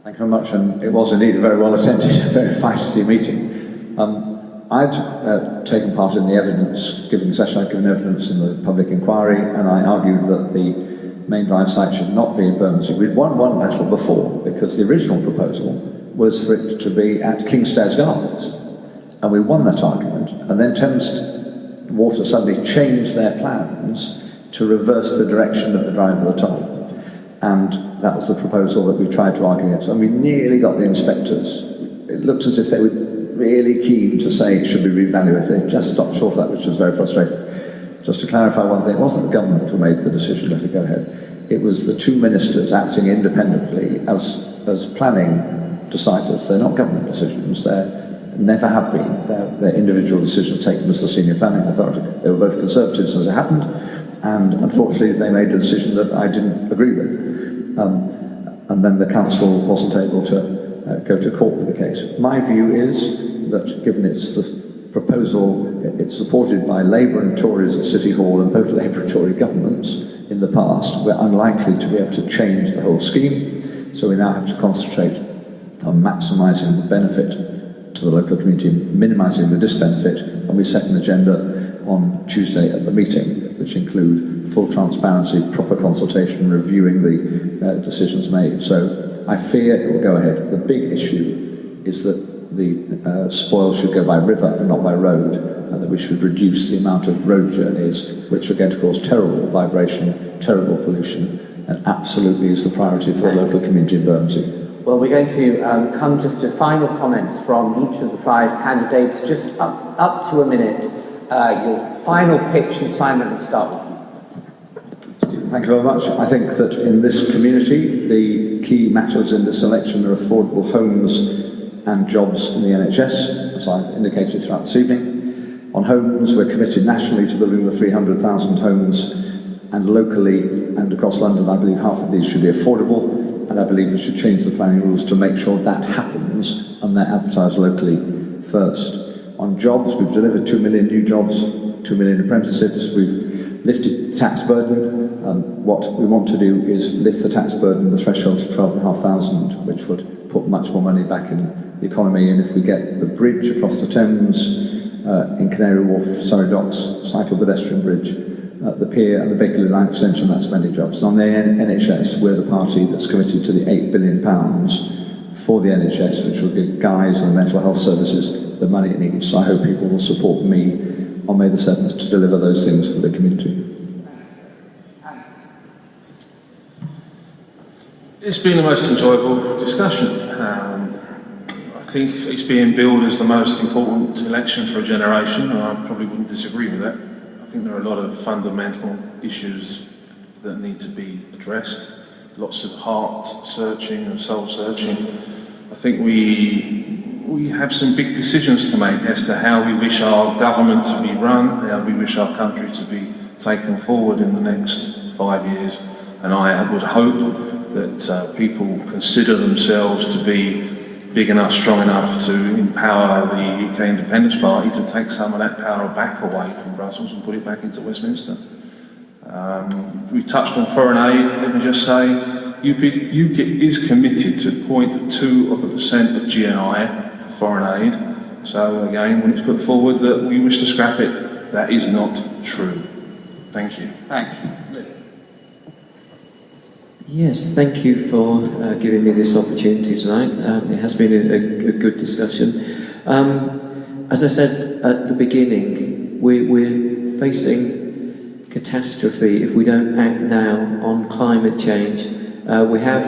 Thank you very much, and it was indeed a very well attended, very feisty meeting. I'd taken part in the evidence-giving session. I'd given evidence in the public inquiry, and I argued that the main drive site should not be in Bermondsey. We'd won one battle before, because the original proposal was for it to be at Kingstairs Gardens, and we won that argument, and then Thames Water suddenly changed their plans to reverse the direction of the drive of the tunnel, and that was the proposal that we tried to argue against, and we nearly got the inspectors. It looked as if they were really keen to say it should be re-evaluated. They just stopped short of that, which was very frustrating. Just to clarify one thing, it wasn't the government who made the decision to let it go ahead. It was the 2 ministers acting independently as planning deciders. They're not government decisions. They never have been. They're individual decisions taken as the senior planning authority. They were both Conservatives as it happened, and unfortunately they made a decision that I didn't agree with. And then the council wasn't able to go to court with the case. My view is that, given it's the proposal, it's supported by Labour and Tories at City Hall and both Labour and Tory governments in the past, we're unlikely to be able to change the whole scheme, so we now have to concentrate on maximising the benefit to the local community, minimising the disbenefit, and we set an agenda on Tuesday at the meeting, which include full transparency, proper consultation, reviewing the decisions made. So I fear it will go ahead. The big issue is that the spoils should go by river and not by road, and that we should reduce the amount of road journeys, which are going to cause terrible vibration, terrible pollution, and absolutely is the priority for the local community in Bermondsey.
Well, we're going to come just to final comments from each of the 5 candidates, just up to a minute. Your final pitch, and Simon will start with you.
Thank you very much. I think that in this community, the key matters in this election are affordable homes and jobs in the NHS, as I've indicated throughout this evening. On homes, we're committed nationally to building the 300,000 homes, and locally and across London, I believe half of these should be affordable, and I believe we should change the planning rules to make sure that happens, and they're advertised locally first. On jobs, we've delivered 2 million new jobs, 2 million apprenticeships, we've lifted the tax burden. What we want to do is lift the tax burden, the threshold to 12,500, which would put much more money back in the economy, and if we get the bridge across the Thames in Canary Wharf, Surrey Docks, cycle pedestrian bridge, the pier and the Bakerloo Line extension, that's many jobs. And on the NHS, we're the party that's committed to the £8 billion for the NHS, which will give guys and mental health services the money it needs. So I hope people will support me on May the 7th to deliver those things for the community.
It's been the most enjoyable discussion. I think it's being billed as the most important election for a generation, and I probably wouldn't disagree with that. I think there are a lot of fundamental issues that need to be addressed, lots of heart searching and soul searching. I think we have some big decisions to make as to how we wish our government to be run, how we wish our country to be taken forward in the next 5 years, and I would hope that people consider themselves to be big enough, strong enough to empower the UK Independence Party to take some of that power back away from Brussels and put it back into Westminster. We touched on foreign aid. Let me just say, UKIP is committed to 0.2% of GNI for foreign aid. So again, when it's put forward that we wish to scrap it, that is not true. Thank you.
Thank you. Yes, thank you for giving me this opportunity tonight. It has been a good discussion. As I said at the beginning, we're facing catastrophe if we don't act now on climate change. We have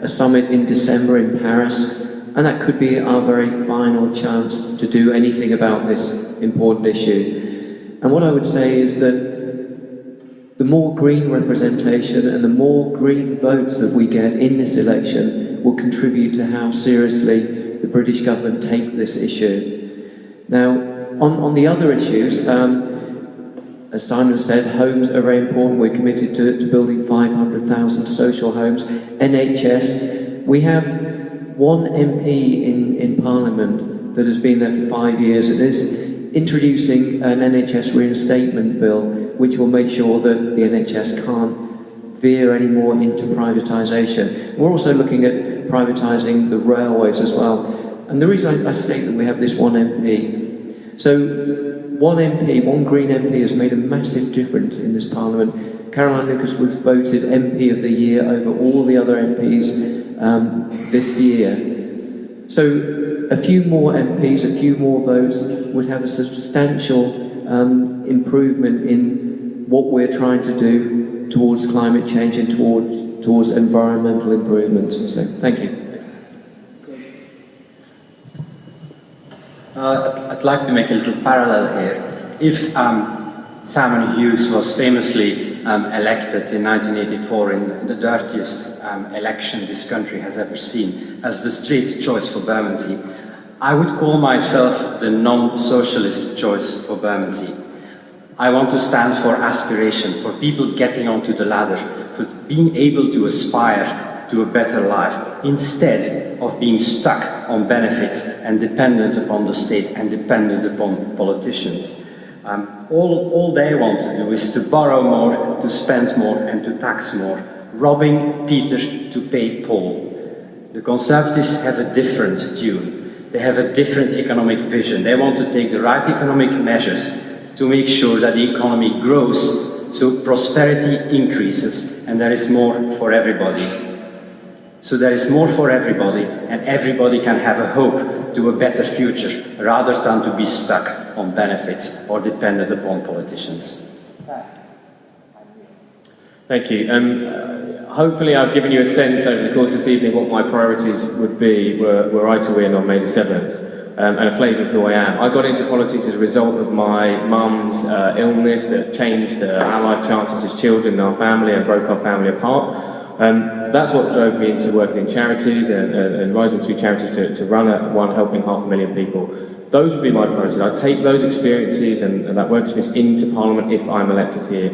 a summit in December in Paris, and that could be our very final chance to do anything about this important issue. And what I would say is that the more green representation and the more green votes that we get in this election will contribute to how seriously the British government take this issue. Now, on the other issues, as Simon said, homes are very important. We're committed to building 500,000 social homes. NHS, we have one MP in Parliament that has been there for 5 years and is introducing an NHS reinstatement bill which will make sure that the NHS can't veer any more into privatisation. We're also looking at privatising the railways as well. And the reason I state that we have this one MP, so one MP, one Green MP has made a massive difference in this Parliament. Caroline Lucas was voted MP of the Year over all the other MPs this year. So a few more MPs, a few more votes would have a substantial improvement in what we're trying to do towards climate change and towards environmental improvements. So, thank you.
I'd like to make a little parallel here. If Simon Hughes was famously elected in 1984 in the dirtiest election this country has ever seen as the straight choice for Bermondsey, I would call myself the non-socialist choice for Bermondsey. I want to stand for aspiration, for people getting onto the ladder, for being able to aspire to a better life, instead of being stuck on benefits and dependent upon the state and dependent upon politicians. All they want to do is to borrow more, to spend more and to tax more, robbing Peter to pay Paul. The Conservatives have a different tune. They have a different economic vision. They want to take the right economic measures to make sure that the economy grows, so prosperity increases and there is more for everybody. So there is more for everybody and everybody can have a hope to a better future rather than to be stuck on benefits or dependent upon politicians.
Thank you. Hopefully I've given you a sense over the course of this evening what my priorities would be were I to win on May the 7th, and a flavour of who I am. I got into politics as a result of my mum's illness that changed our life chances as children in our family and broke our family apart. That's what drove me into working in charities and rising through charities to run at one, helping 500,000 people. Those would be my priorities. I take those experiences and that work experience into Parliament if I'm elected here.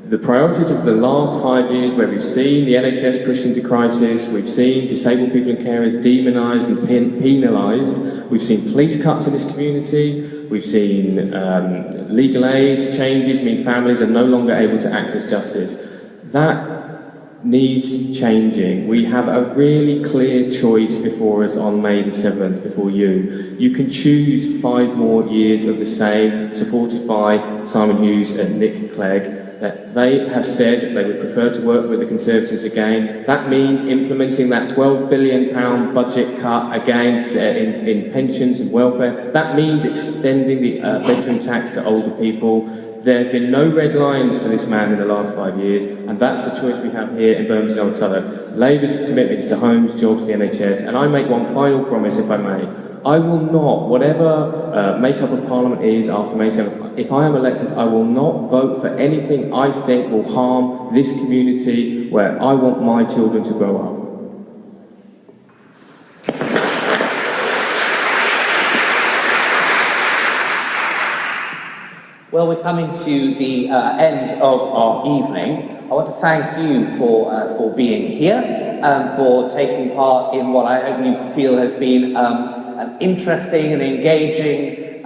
The priorities of the last 5 years, where we've seen the NHS pushed into crisis, we've seen disabled people and carers demonised and penalised, we've seen police cuts in this community, we've seen legal aid changes mean families are no longer able to access justice. That needs changing. We have a really clear choice before us on May the 7th, before you. You can choose 5 more years of the same, supported by Simon Hughes and Nick Clegg. They have said they would prefer to work with the Conservatives again. That means implementing that £12 billion budget cut again in pensions and welfare. That means extending the bedroom tax to older people. There have been no red lines for this man in the last 5 years, and that's the choice we have here in Bermondsey and Southwark. Labour's commitments to homes, jobs, the NHS, and I make one final promise, if I may. I will not, whatever makeup of Parliament is after May 7th, if I am elected, I will not vote for anything I think will harm this community where I want my children to grow up.
Well, we're coming to the end of our evening. I want to thank you for being here, for taking part in what I hope you feel has been an interesting and engaging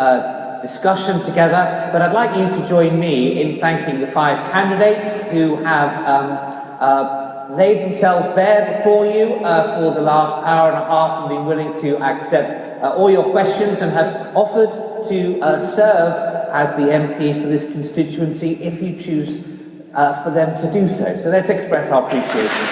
discussion together. But I'd like you to join me in thanking the 5 candidates who have laid themselves bare before you for the last hour and a half and been willing to accept all your questions and have offered to serve as the MP for this constituency if you choose for them to do so. So let's express our appreciation.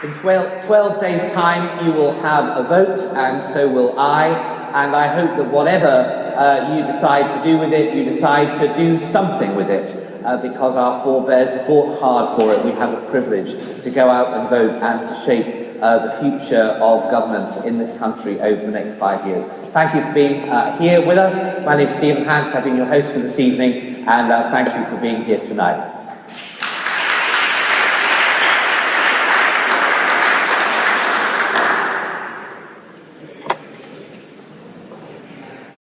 In 12 days' time you will have a vote, and so will I, and I hope that whatever you decide to do with it, you decide to do something with it. Because our forebears fought hard for it. We have a privilege to go out and vote and to shape the future of governance in this country over the next 5 years. Thank you for being here with us. My name is Stephen Hance. I've been your host for this evening, and thank you for being here tonight.